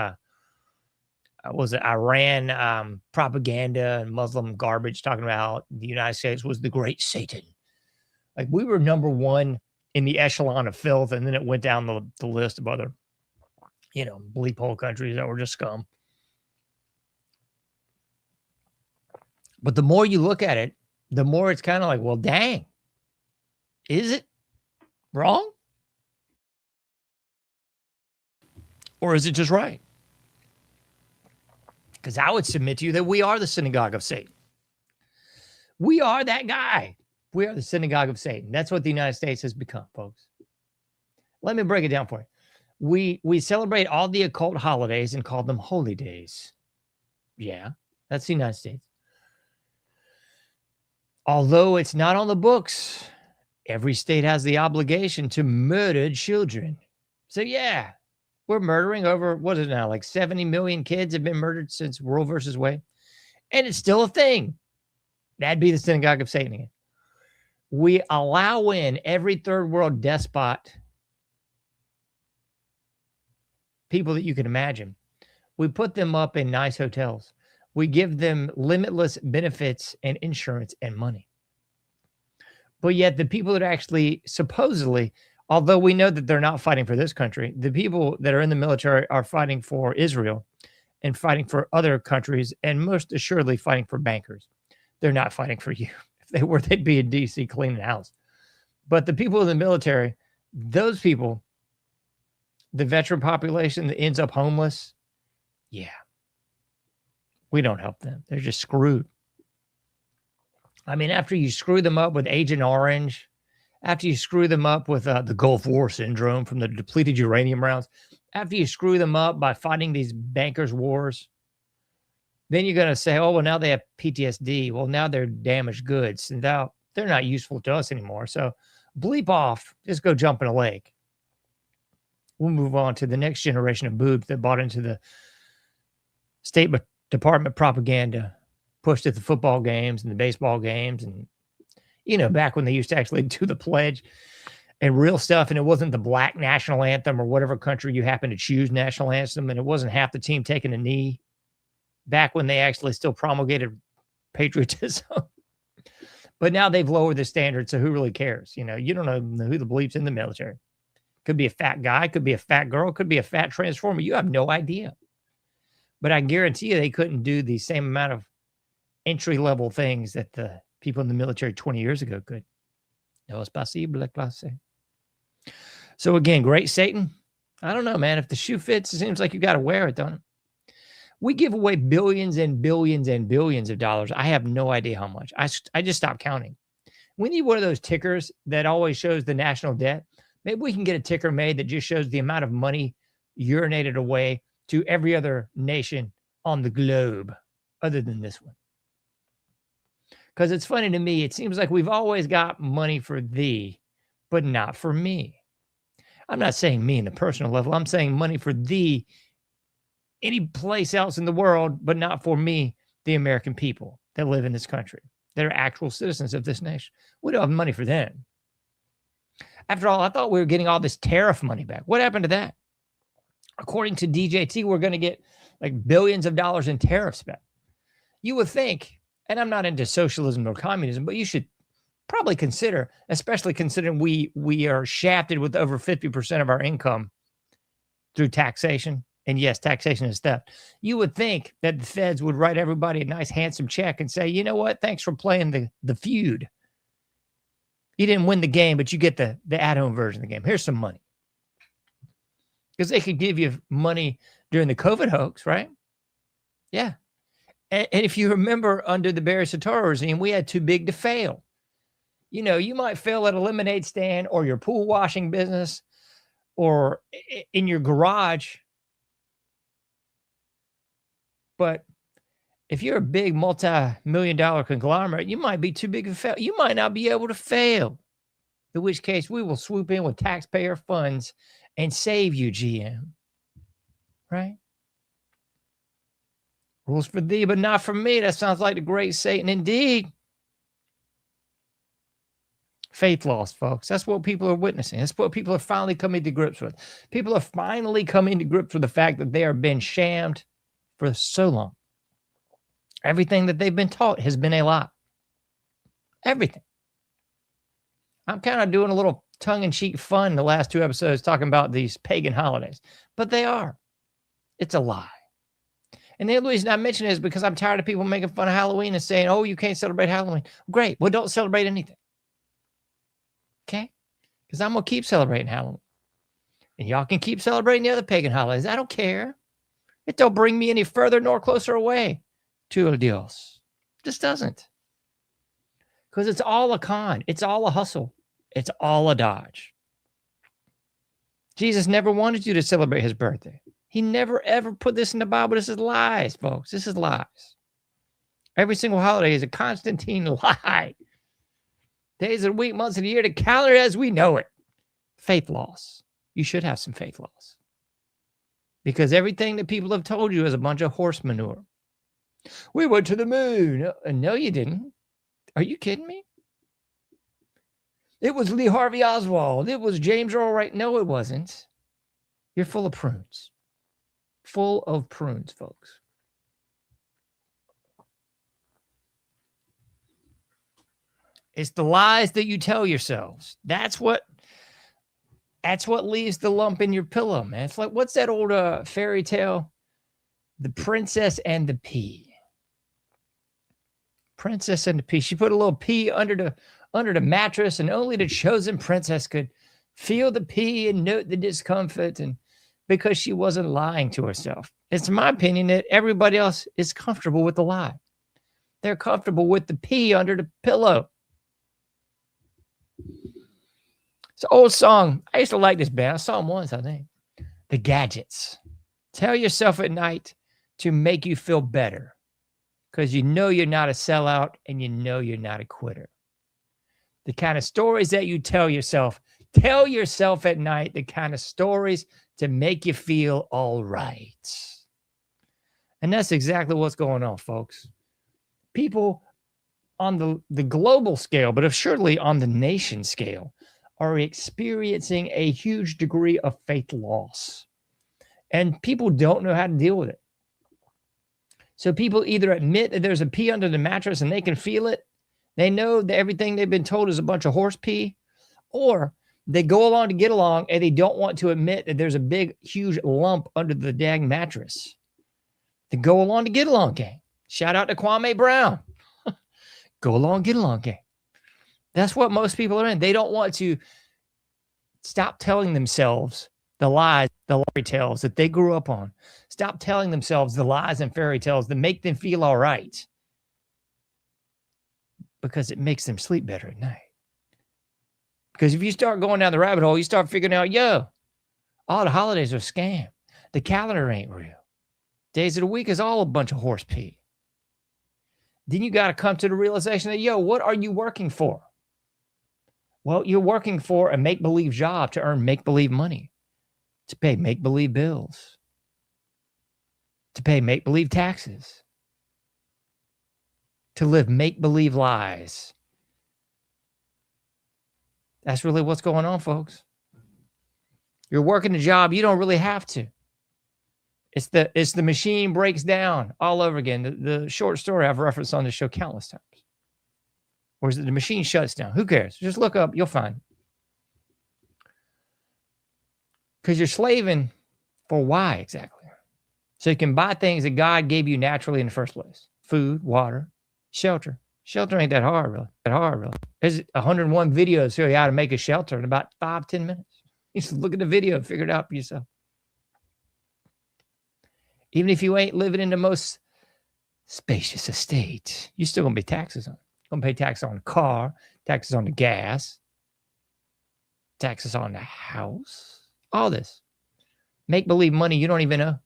Speaker 11: was it Iran propaganda and Muslim garbage talking about the United States was the Great Satan. Like we were number one in the echelon of filth, and then it went down the list of other, you know, bleep hole countries that were just scum. But the more you look at it, the more it's kind of like, well, dang, is it wrong? Or is it just right? Because I would submit to you that we are the synagogue of Satan. We are that guy. We are the synagogue of Satan. That's what the United States has become, folks. Let me break it down for you. We celebrate all the occult holidays and call them holy days. Yeah, that's the United States. Although it's not on the books, every state has the obligation to murder children. So yeah, we're murdering over, what is it now, like 70 million kids have been murdered since Roe versus Wade. And it's still a thing. That'd be the synagogue of Satan again. We allow in every third world despot, people that you can imagine. We put them up in nice hotels. We give them limitless benefits and insurance and money. But yet the people that actually supposedly, although we know that they're not fighting for this country, the people that are in the military are fighting for Israel and fighting for other countries and most assuredly fighting for bankers. They're not fighting for you. If they were, they'd be in D.C. cleaning house. But the people in the military, those people, the veteran population that ends up homeless, yeah, we don't help them. They're just screwed. I mean, after you screw them up with Agent Orange, after you screw them up with the Gulf War syndrome from the depleted uranium rounds, after you screw them up by fighting these bankers' wars, then you're going to say, oh, well, now they have PTSD. Well, now they're damaged goods. And now they're not useful to us anymore. So bleep off. Just go jump in a lake. We'll move on to the next generation of boobs that bought into the State Department propaganda, pushed at the football games and the baseball games. And, you know, back when they used to actually do the pledge and real stuff, and it wasn't the black national anthem or whatever country you happen to choose national anthem, and it wasn't half the team taking a knee, back when they actually still promulgated patriotism. But now they've lowered the standard, so who really cares? You know, you don't know who the bleep's in the military. Could be a fat guy, could be a fat girl, could be a fat transformer. You have no idea. But I guarantee you they couldn't do the same amount of entry-level things that the people in the military 20 years ago could. No es posible, clase. So again, great Satan. I don't know, man. If the shoe fits, it seems like you got to wear it, don't it? We give away billions and billions and billions of dollars. I have no idea how much. I just stopped counting. We need one of those tickers that always shows the national debt. Maybe we can get a ticker made that just shows the amount of money urinated away to every other nation on the globe other than this one. Because it's funny to me, it seems like we've always got money for thee, but not for me. I'm not saying me in the personal level. I'm saying money for thee any place else in the world, but not for me, the American people that live in this country, that are actual citizens of this nation. We don't have money for them. After all, I thought we were getting all this tariff money back. What happened to that? According to DJT, we're going to get like billions of dollars in tariffs back. You would think, and I'm not into socialism or communism, but you should probably consider, especially considering we are shafted with over 50% of our income through taxation. And yes, taxation is theft. You would think that the feds would write everybody a nice, handsome check and say, you know what? Thanks for playing the feud. You didn't win the game, but you get the at-home version of the game. Here's some money. Because they could give you money during the COVID hoax, right? Yeah. And if you remember under the Barry Soetoro regime, we had too big to fail. You know, you might fail at a lemonade stand or your pool washing business or in your garage. But if you're a big multi-million-dollar conglomerate, you might be too big to fail. You might not be able to fail. In which case, we will swoop in with taxpayer funds and save you, GM. Right? Rules for thee, but not for me. That sounds like the great Satan indeed. Faith loss, folks. That's what people are witnessing. That's what people are finally coming to grips with. People are finally coming to grips with the fact that they are being shammed for so long. Everything that they've been taught has been a lie. Everything. I'm kind of doing a little tongue-in-cheek fun the last two episodes talking about these pagan holidays, but they are. It's a lie. And the only reason I mention it is because I'm tired of people making fun of Halloween and saying, oh, you can't celebrate Halloween. Great. Well, don't celebrate anything. Okay? Because I'm going to keep celebrating Halloween. And y'all can keep celebrating the other pagan holidays. I don't care. It don't bring me any further nor closer away to El Dios. Just doesn't. Because it's all a con. It's all a hustle. It's all a dodge. Jesus never wanted you to celebrate his birthday. He never, ever put this in the Bible. This is lies, folks. This is lies. Every single holiday is a Constantine lie. Days of the week, months of the year, the calendar as we know it. Faith loss. You should have some faith loss. Because everything that people have told you is a bunch of horse manure. We went to the moon. No, you didn't. Are you kidding me? It was Lee Harvey Oswald. It was James Earl Wright. No, it wasn't. You're full of prunes. Full of prunes, folks. It's the lies that you tell yourselves. That's what leaves the lump in your pillow, man. It's like, what's that old fairy tale? The Princess and the Pea. Princess and the Pea. She put a little pea under the mattress, and only the chosen princess could feel the pea and note the discomfort, and because she wasn't lying to herself. It's my opinion that everybody else is comfortable with the lie. They're comfortable with the pea under the pillow. It's an old song. I used to like this band. I saw them once, I think. The Gadgets. Tell yourself at night to make you feel better, because you know you're not a sellout and you know you're not a quitter. The kind of stories that you tell yourself at night, the kind of stories to make you feel all right. And that's exactly what's going on, folks. People on the global scale, but surely on the nation scale, are experiencing a huge degree of faith loss. And people don't know how to deal with it. So people either admit that there's a pea under the mattress and they can feel it. They know that everything they've been told is a bunch of horse pee. Or they go along to get along and they don't want to admit that there's a big, huge lump under the dang mattress. They go along to get along, gang. Shout out to Kwame Brown. Go along, get along, gang. That's what most people are in. They don't want to stop telling themselves the lies, the fairy tales that they grew up on. Stop telling themselves the lies and fairy tales that make them feel all right, because it makes them sleep better at night. Because if you start going down the rabbit hole, you start figuring out, all the holidays are a scam. The calendar ain't real. Days of the week is all a bunch of horse pee. Then you got to come to the realization that, what are you working for? Well, you're working for a make-believe job to earn make-believe money, to pay make-believe bills, to pay make-believe taxes, to live make-believe lies. That's really what's going on, folks. You're working a job you don't really have to. It's the machine breaks down all over again. The short story I've referenced on the show countless times. Or is it the machine shuts down? Who cares? Just look up. You'll find it. Because you're slaving for why exactly? So you can buy things that God gave you naturally in the first place. Food, water, shelter. Shelter ain't that hard, really. There's 101 videos show you how to make a shelter in about 5-10 minutes. You just look at the video and figure it out for yourself. Even if you ain't living in the most spacious estate, you still going to pay taxes on it. Going to pay taxes on the car, taxes on the gas, taxes on the house, all this. Make-believe money you don't even know.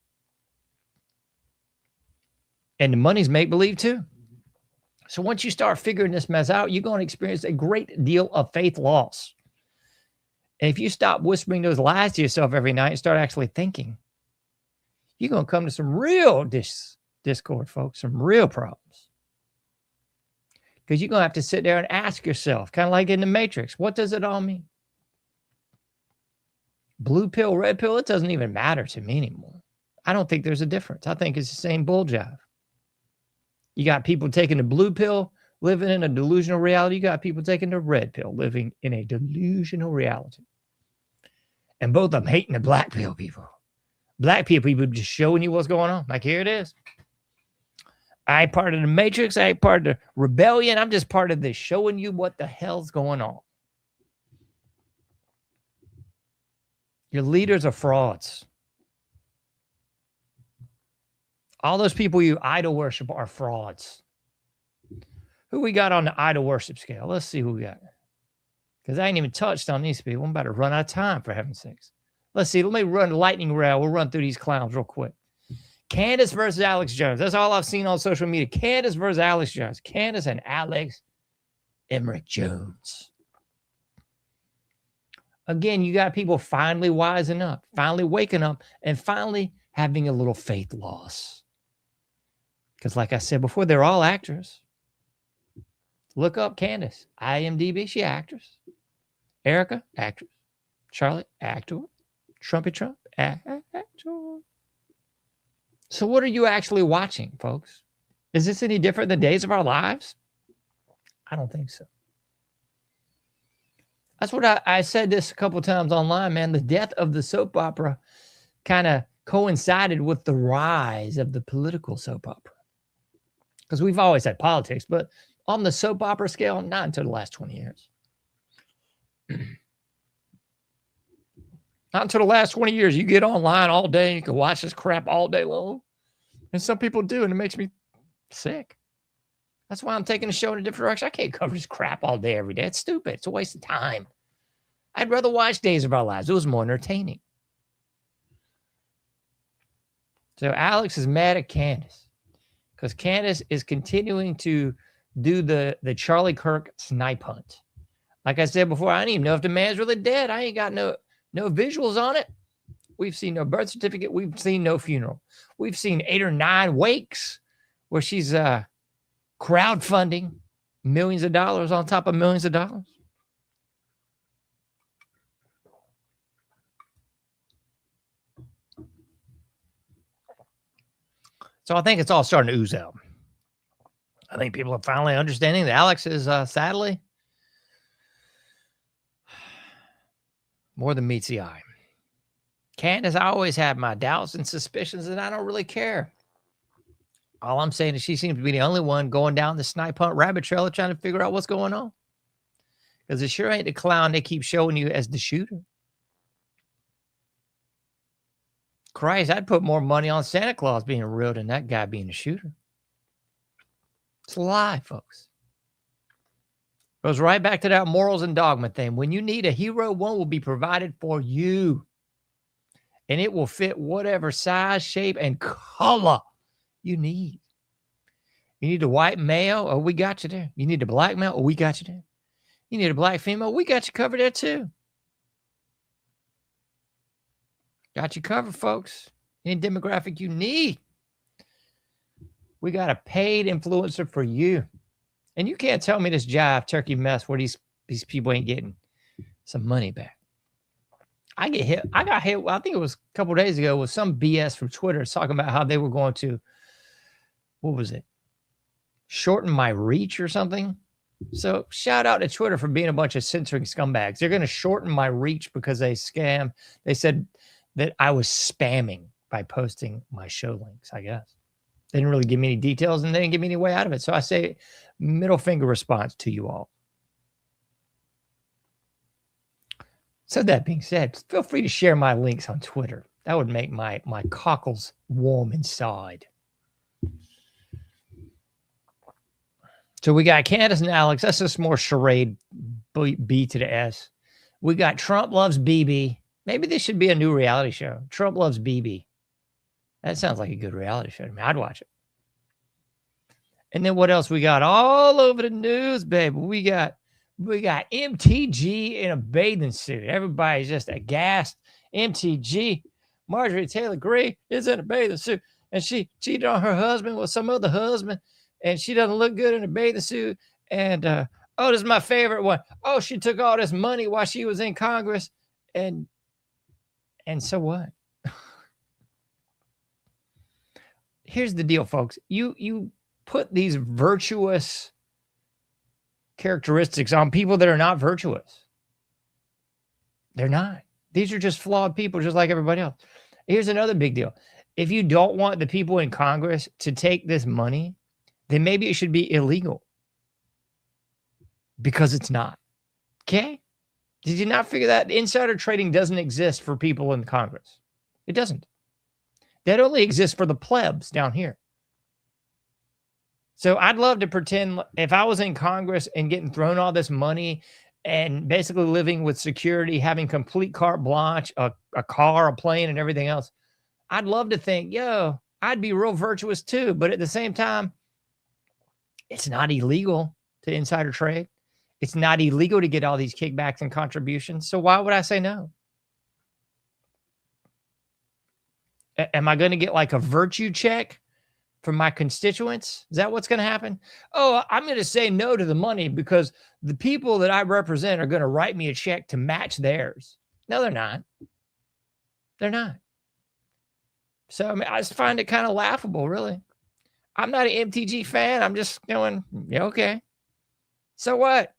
Speaker 11: And the money's make-believe too. So once you start figuring this mess out, you're going to experience a great deal of faith loss. And if you stop whispering those lies to yourself every night and start actually thinking, you're going to come to some real discord, folks, some real problems. Because you're going to have to sit there and ask yourself, kind of like in the Matrix, what does it all mean? Blue pill, red pill, it doesn't even matter to me anymore. I don't think there's a difference. I think it's the same bull jive. You got people taking the blue pill, living in a delusional reality. You got people taking the red pill, living in a delusional reality. And both of them hating the black pill people. Black people just showing you what's going on. Like, here it is. I ain't part of the Matrix. I ain't part of the rebellion. I'm just part of this, showing you what the hell's going on. Your leaders are frauds. All those people you idol worship are frauds. Who we got on the idol worship scale? Let's see who we got. Because I ain't even touched on these people. I'm about to run out of time, for heaven's sakes. Let's see. Let me run lightning rail. We'll run through these clowns real quick. Candace versus Alex Jones. That's all I've seen on social media. Candace versus Alex Jones. Candace and Alex Emmerich Jones. Again, you got people finally wising up, finally waking up, and finally having a little faith loss. Because like I said before, they're all actors. Look up Candace. IMDb, she actress. Erica, actress. Charlotte, actor. Trumpy Trump, actor. So what are you actually watching, folks? Is this any different than Days of Our Lives? I don't think so. That's what I said this a couple times online, man. The death of the soap opera kind of coincided with the rise of the political soap opera. Because we've always had politics, but on the soap opera scale, not until the last 20 years. Not until the last 20 years. You get online all day, you can watch this crap all day long. And some people do, and it makes me sick. That's why I'm taking the show in a different direction. I can't cover this crap all day, every day. It's stupid. It's a waste of time. I'd rather watch Days of Our Lives. It was more entertaining. So Alex is mad at Candace because Candace is continuing to do the Charlie Kirk snipe hunt. Like I said before, I don't even know if the man's really dead. I ain't got no visuals on it. We've seen no birth certificate. We've seen no funeral. We've seen 8 or 9 wakes where she's crowdfunding millions of dollars on top of millions of dollars. So I think it's all starting to ooze out. I think people are finally understanding that Alex is sadly more than meets the eye. Candace, I always had my doubts and suspicions, and I don't really care. All I'm saying is she seems to be the only one going down the snipe hunt rabbit trail trying to figure out what's going on. Because it sure ain't the clown they keep showing you as the shooter. Christ, I'd put more money on Santa Claus being real than that guy being a shooter. It's a lie, folks. Goes right back to that morals and dogma thing. When you need a hero, one will be provided for you. And it will fit whatever size, shape, and color you need. You need a white male? Oh, we got you there. You need a black male? Oh, we got you there. You need a black female? We got you covered there too. Got you covered, folks. Any demographic you need. We got a paid influencer for you. And you can't tell me this jive turkey mess where these people ain't getting some money back. I got hit. I think it was a couple of days ago with some BS from Twitter talking about how they were going to, what was it? Shorten my reach or something. So shout out to Twitter for being a bunch of censoring scumbags. They're going to shorten my reach because they scam. They said that I was spamming by posting my show links, I guess. They didn't really give me any details and they didn't give me any way out of it. So I say middle finger response to you all. So that being said, feel free to share my links on Twitter. That would make my cockles warm inside. So we got Candace and Alex. That's just more charade, B to the S. We got Trump loves Bibi. Maybe this should be a new reality show. Trump loves Bibi. That sounds like a good reality show to me. I'd watch it. And then what else we got all over the news, baby? We got MTG in a bathing suit. Everybody's just aghast. MTG, Marjorie Taylor Greene is in a bathing suit, and she cheated on her husband with some other husband, and she doesn't look good in a bathing suit. And oh, this is my favorite one. Oh, she took all this money while she was in Congress, and so what? Here's the deal, folks. You put these virtuous characteristics on people that are not virtuous. They're not. These are just flawed people, just like everybody else. Here's another big deal. If you don't want the people in Congress to take this money, then maybe it should be illegal. Because it's not. Okay? Did you not figure that? Insider trading doesn't exist for people in Congress. It doesn't. That only exists for the plebs down here. So I'd love to pretend if I was in Congress and getting thrown all this money and basically living with security, having complete carte blanche, a car, a plane, and everything else, I'd love to think, yo, I'd be real virtuous too. But at the same time, it's not illegal to insider trade. It's not illegal to get all these kickbacks and contributions. So why would I say no? Am I going to get like a virtue check from my constituents? Is that what's going to happen? Oh, I'm going to say no to the money because the people that I represent are going to write me a check to match theirs. No, they're not. They're not. So I mean, I just find it kind of laughable, really. I'm not an MTG fan. I'm just going, yeah, okay. So what?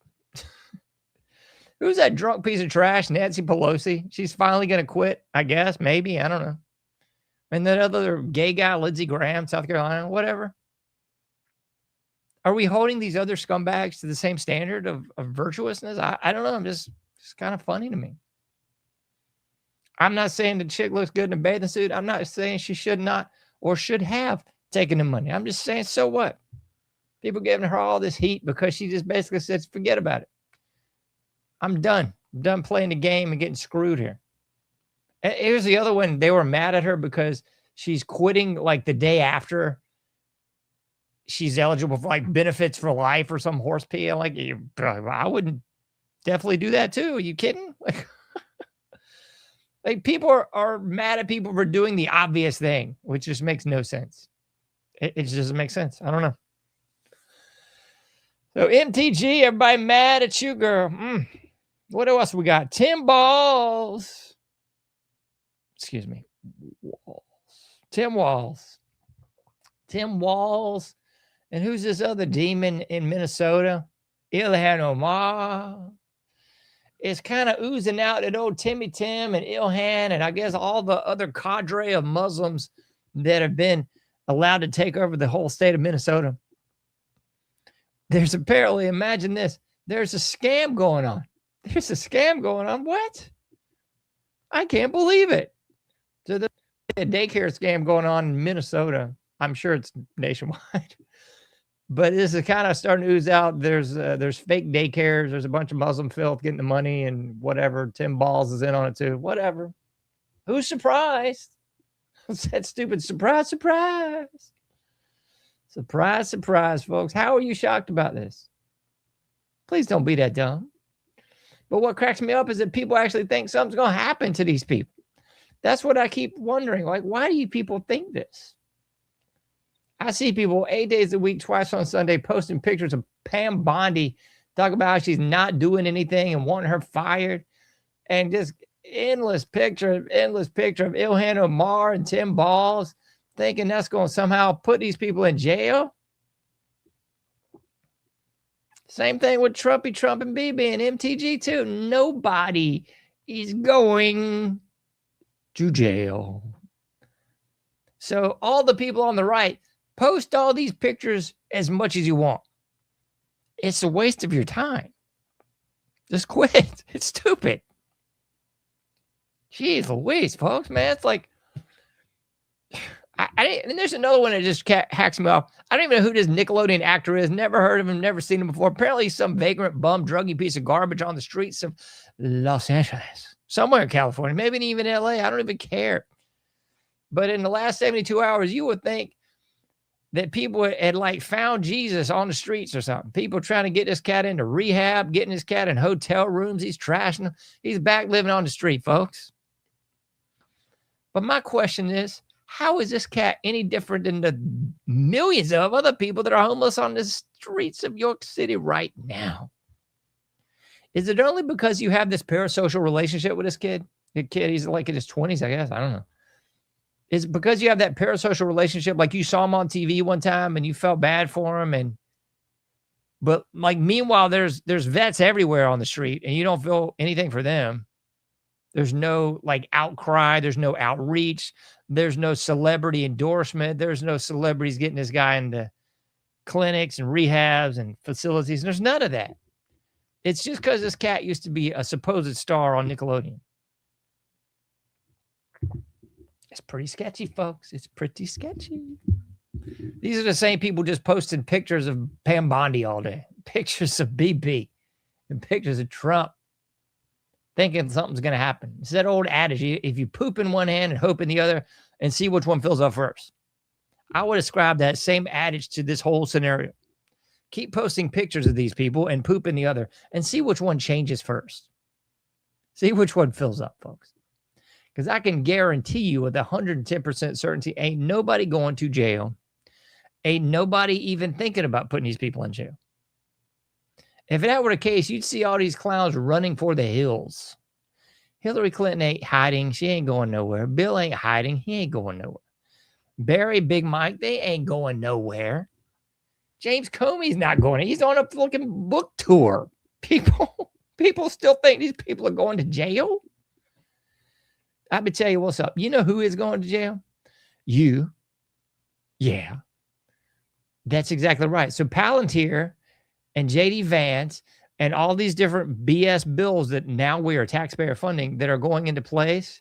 Speaker 11: Who's that drunk piece of trash? Nancy Pelosi. She's finally going to quit, I guess. Maybe. I don't know. And that other gay guy, Lindsey Graham, South Carolina, whatever. Are we holding these other scumbags to the same standard of virtuousness? I don't know. It's kind of funny to me. I'm not saying the chick looks good in a bathing suit. I'm not saying she should not or should have taken the money. I'm just saying, so what? People giving her all this heat because she just basically says, forget about it. I'm done. I'm done playing the game and getting screwed here. And here's the other one. They were mad at her because she's quitting like the day after she's eligible for like benefits for life or some horse pee. I'm like, I wouldn't definitely do that too. Are you kidding? Like people are mad at people for doing the obvious thing, which just makes no sense. It just doesn't make sense. I don't know. So MTG, everybody mad at you, girl. What else we got? Tim Balls. Excuse me. Tim Walls. Tim Walls. And who's this other demon in Minnesota? Ilhan Omar. It's kind of oozing out that old Timmy Tim and Ilhan and I guess all the other cadre of Muslims that have been allowed to take over the whole state of Minnesota. There's apparently, imagine this, there's a scam going on. There's a scam going on. What? I can't believe it. So there's a daycare scam going on in Minnesota. I'm sure it's nationwide. But this is kind of starting to ooze out. There's fake daycares. There's a bunch of Muslim filth getting the money and whatever. Tim Balls is in on it too. Whatever. Who's surprised? What's that stupid surprise, surprise? Surprise, surprise, folks. How are you shocked about this? Please don't be that dumb. But what cracks me up is that people actually think something's going to happen to these people. That's what I keep wondering. Like, why do you people think this? I see people 8 days a week, twice on Sunday, posting pictures of Pam Bondi, talking about how she's not doing anything and wanting her fired. And just endless picture of Ilhan Omar and Tim Balls, thinking that's going to somehow put these people in jail. Same thing with Trump and Bibi and MTG too. Nobody is going to jail. So all the people on the right, post all these pictures as much as you want. It's a waste of your time. Just quit. It's stupid. Jeez Louise, folks, man. It's like, and there's another one that just hacks me off. I don't even know who this Nickelodeon actor is. Never heard of him. Never seen him before. Apparently he's some vagrant bum, druggy piece of garbage on the streets of Los Angeles. Somewhere in California. Maybe even LA. I don't even care. But in the last 72 hours, you would think that people had like found Jesus on the streets or something. People trying to get this cat into rehab, getting this cat in hotel rooms. He's trashing them. He's back living on the street, folks. But my question is, how is this cat any different than the millions of other people that are homeless on the streets of York City right now? Is it only because you have this parasocial relationship with this kid? The kid, he's like in his 20s, I guess. I don't know. Is it because you have that parasocial relationship, like you saw him on TV one time and you felt bad for him? But like meanwhile, there's vets everywhere on the street and you don't feel anything for them. There's no like outcry. There's no outreach. There's no celebrity endorsement. There's no celebrities getting this guy into clinics and rehabs and facilities. There's none of that. It's just because this cat used to be a supposed star on Nickelodeon. It's pretty sketchy, folks. It's pretty sketchy. These are the same people just posting pictures of Pam Bondi all day. Pictures of Bibi and pictures of Trump. Thinking something's going to happen. It's that old adage, if you poop in one hand and hope in the other and see which one fills up first. I would ascribe that same adage to this whole scenario. Keep posting pictures of these people and poop in the other and see which one changes first. See which one fills up, folks. Because I can guarantee you with 110% certainty, ain't nobody going to jail. Ain't nobody even thinking about putting these people in jail. If that were the case, you'd see all these clowns running for the hills. Hillary Clinton ain't hiding. She ain't going nowhere. Bill ain't hiding. He ain't going nowhere. Barry, Big Mike, they ain't going nowhere. James Comey's not going. He's on a fucking book tour. People, People still think these people are going to jail. I would tell you what's up. You know who is going to jail? You. Yeah. That's exactly right. So Palantir and JD Vance and all these different BS bills that now we are taxpayer funding that are going into place,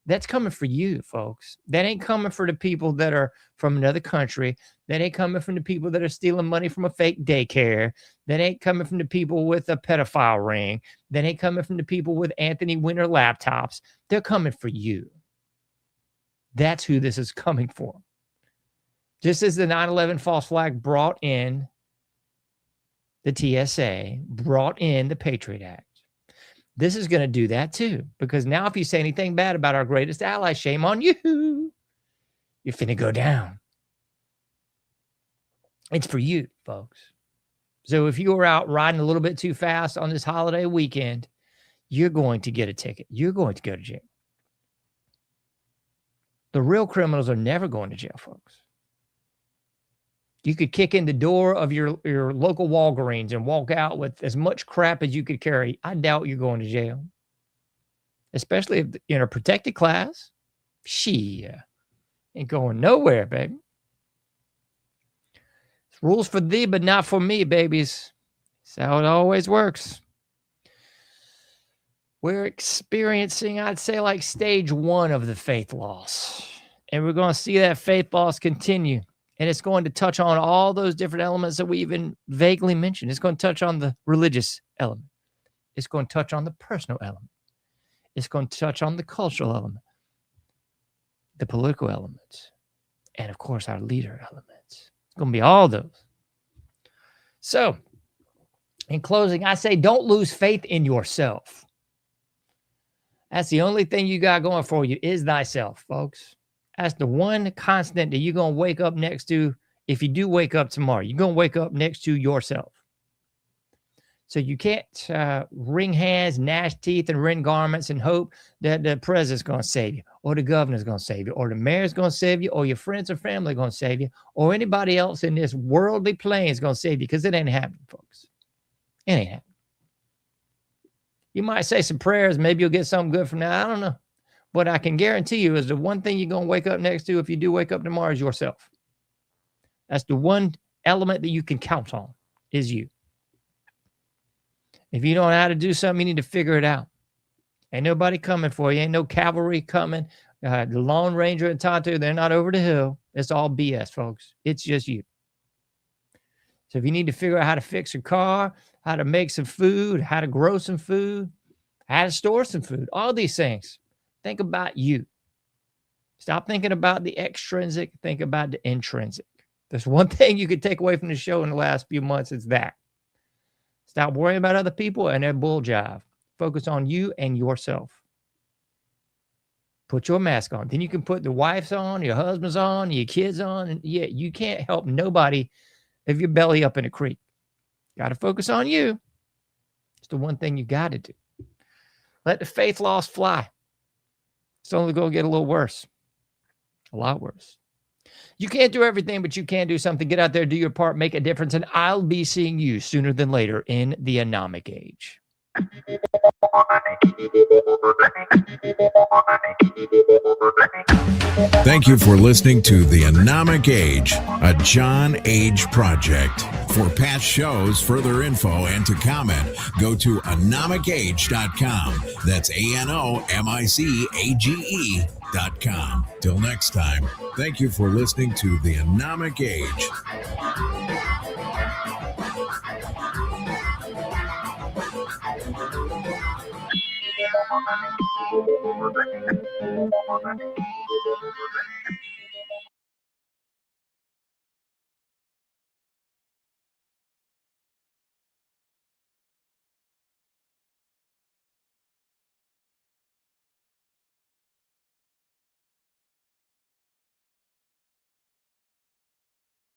Speaker 11: that's coming for you, folks. That ain't coming for the people that are from another country. That ain't coming from the people that are stealing money from a fake daycare. That ain't coming from the people with a pedophile ring. That ain't coming from the people with Anthony Winter laptops. They're coming for you. That's who this is coming for. Just as the 9/11 false flag brought in the TSA, brought in the Patriot Act. This is going to do that too, because now if you say anything bad about our greatest ally, shame on you. You're finna go down. It's for you, folks. So if you were out riding a little bit too fast on this holiday weekend, you're going to get a ticket. You're going to go to jail. The real criminals are never going to jail, folks. You could kick in the door of your local Walgreens and walk out with as much crap as you could carry. I doubt you're going to jail. Especially if you're in a protected class. Shit. Ain't going nowhere, baby. It's rules for thee, but not for me, babies. That's how it always works. We're experiencing, I'd say, like stage 1 of the faith loss. And we're going to see that faith loss continue. And it's going to touch on all those different elements that we even vaguely mentioned. It's going to touch on the religious element. It's going to touch on the personal element. It's going to touch on the cultural element, the political elements, and of course, our leader elements. It's going to be all those. So, in closing, I say don't lose faith in yourself. That's the only thing you got going for you is thyself, folks. That's the one constant that you're going to wake up next to. If you do wake up tomorrow, you're going to wake up next to yourself. So you can't wring hands, gnash teeth, and rend garments and hope that the president's going to save you, or the governor's going to save you, or the mayor's going to save you, or your friends or family are going to save you, or anybody else in this worldly plane is going to save you, because it ain't happening, folks. It ain't happening. You might say some prayers. Maybe you'll get something good from that. I don't know. What I can guarantee you is the one thing you're going to wake up next to if you do wake up tomorrow is yourself. That's the one element that you can count on is you. If you don't know how to do something, you need to figure it out. Ain't nobody coming for you. Ain't no cavalry coming. The Lone Ranger and Tonto, they're not over the hill. It's all BS, folks. It's just you. So if you need to figure out how to fix your car, how to make some food, how to grow some food, how to store some food, all these things, think about you. Stop thinking about the extrinsic. Think about the intrinsic. There's one thing you could take away from the show in the last few months. It's that. Stop worrying about other people and their bull jive. Focus on you and yourself. Put your mask on. Then you can put the wife's on, your husband's on, your kids on. And yeah, you can't help nobody if you're belly up in a creek. Got to focus on you. It's the one thing you got to do. Let the faith loss fly. It's only going to get a little worse. A lot worse. You can't do everything, but you can do something. Get out there, do your part, make a difference, and I'll be seeing you sooner than later in the anomic age.
Speaker 9: Thank you for listening to The Anomic Age, a John Age project. For past shows, further info, and to comment, go to anomicage.com. That's ANOMICAGE.com. Till next time, thank you for listening to The Anomic Age.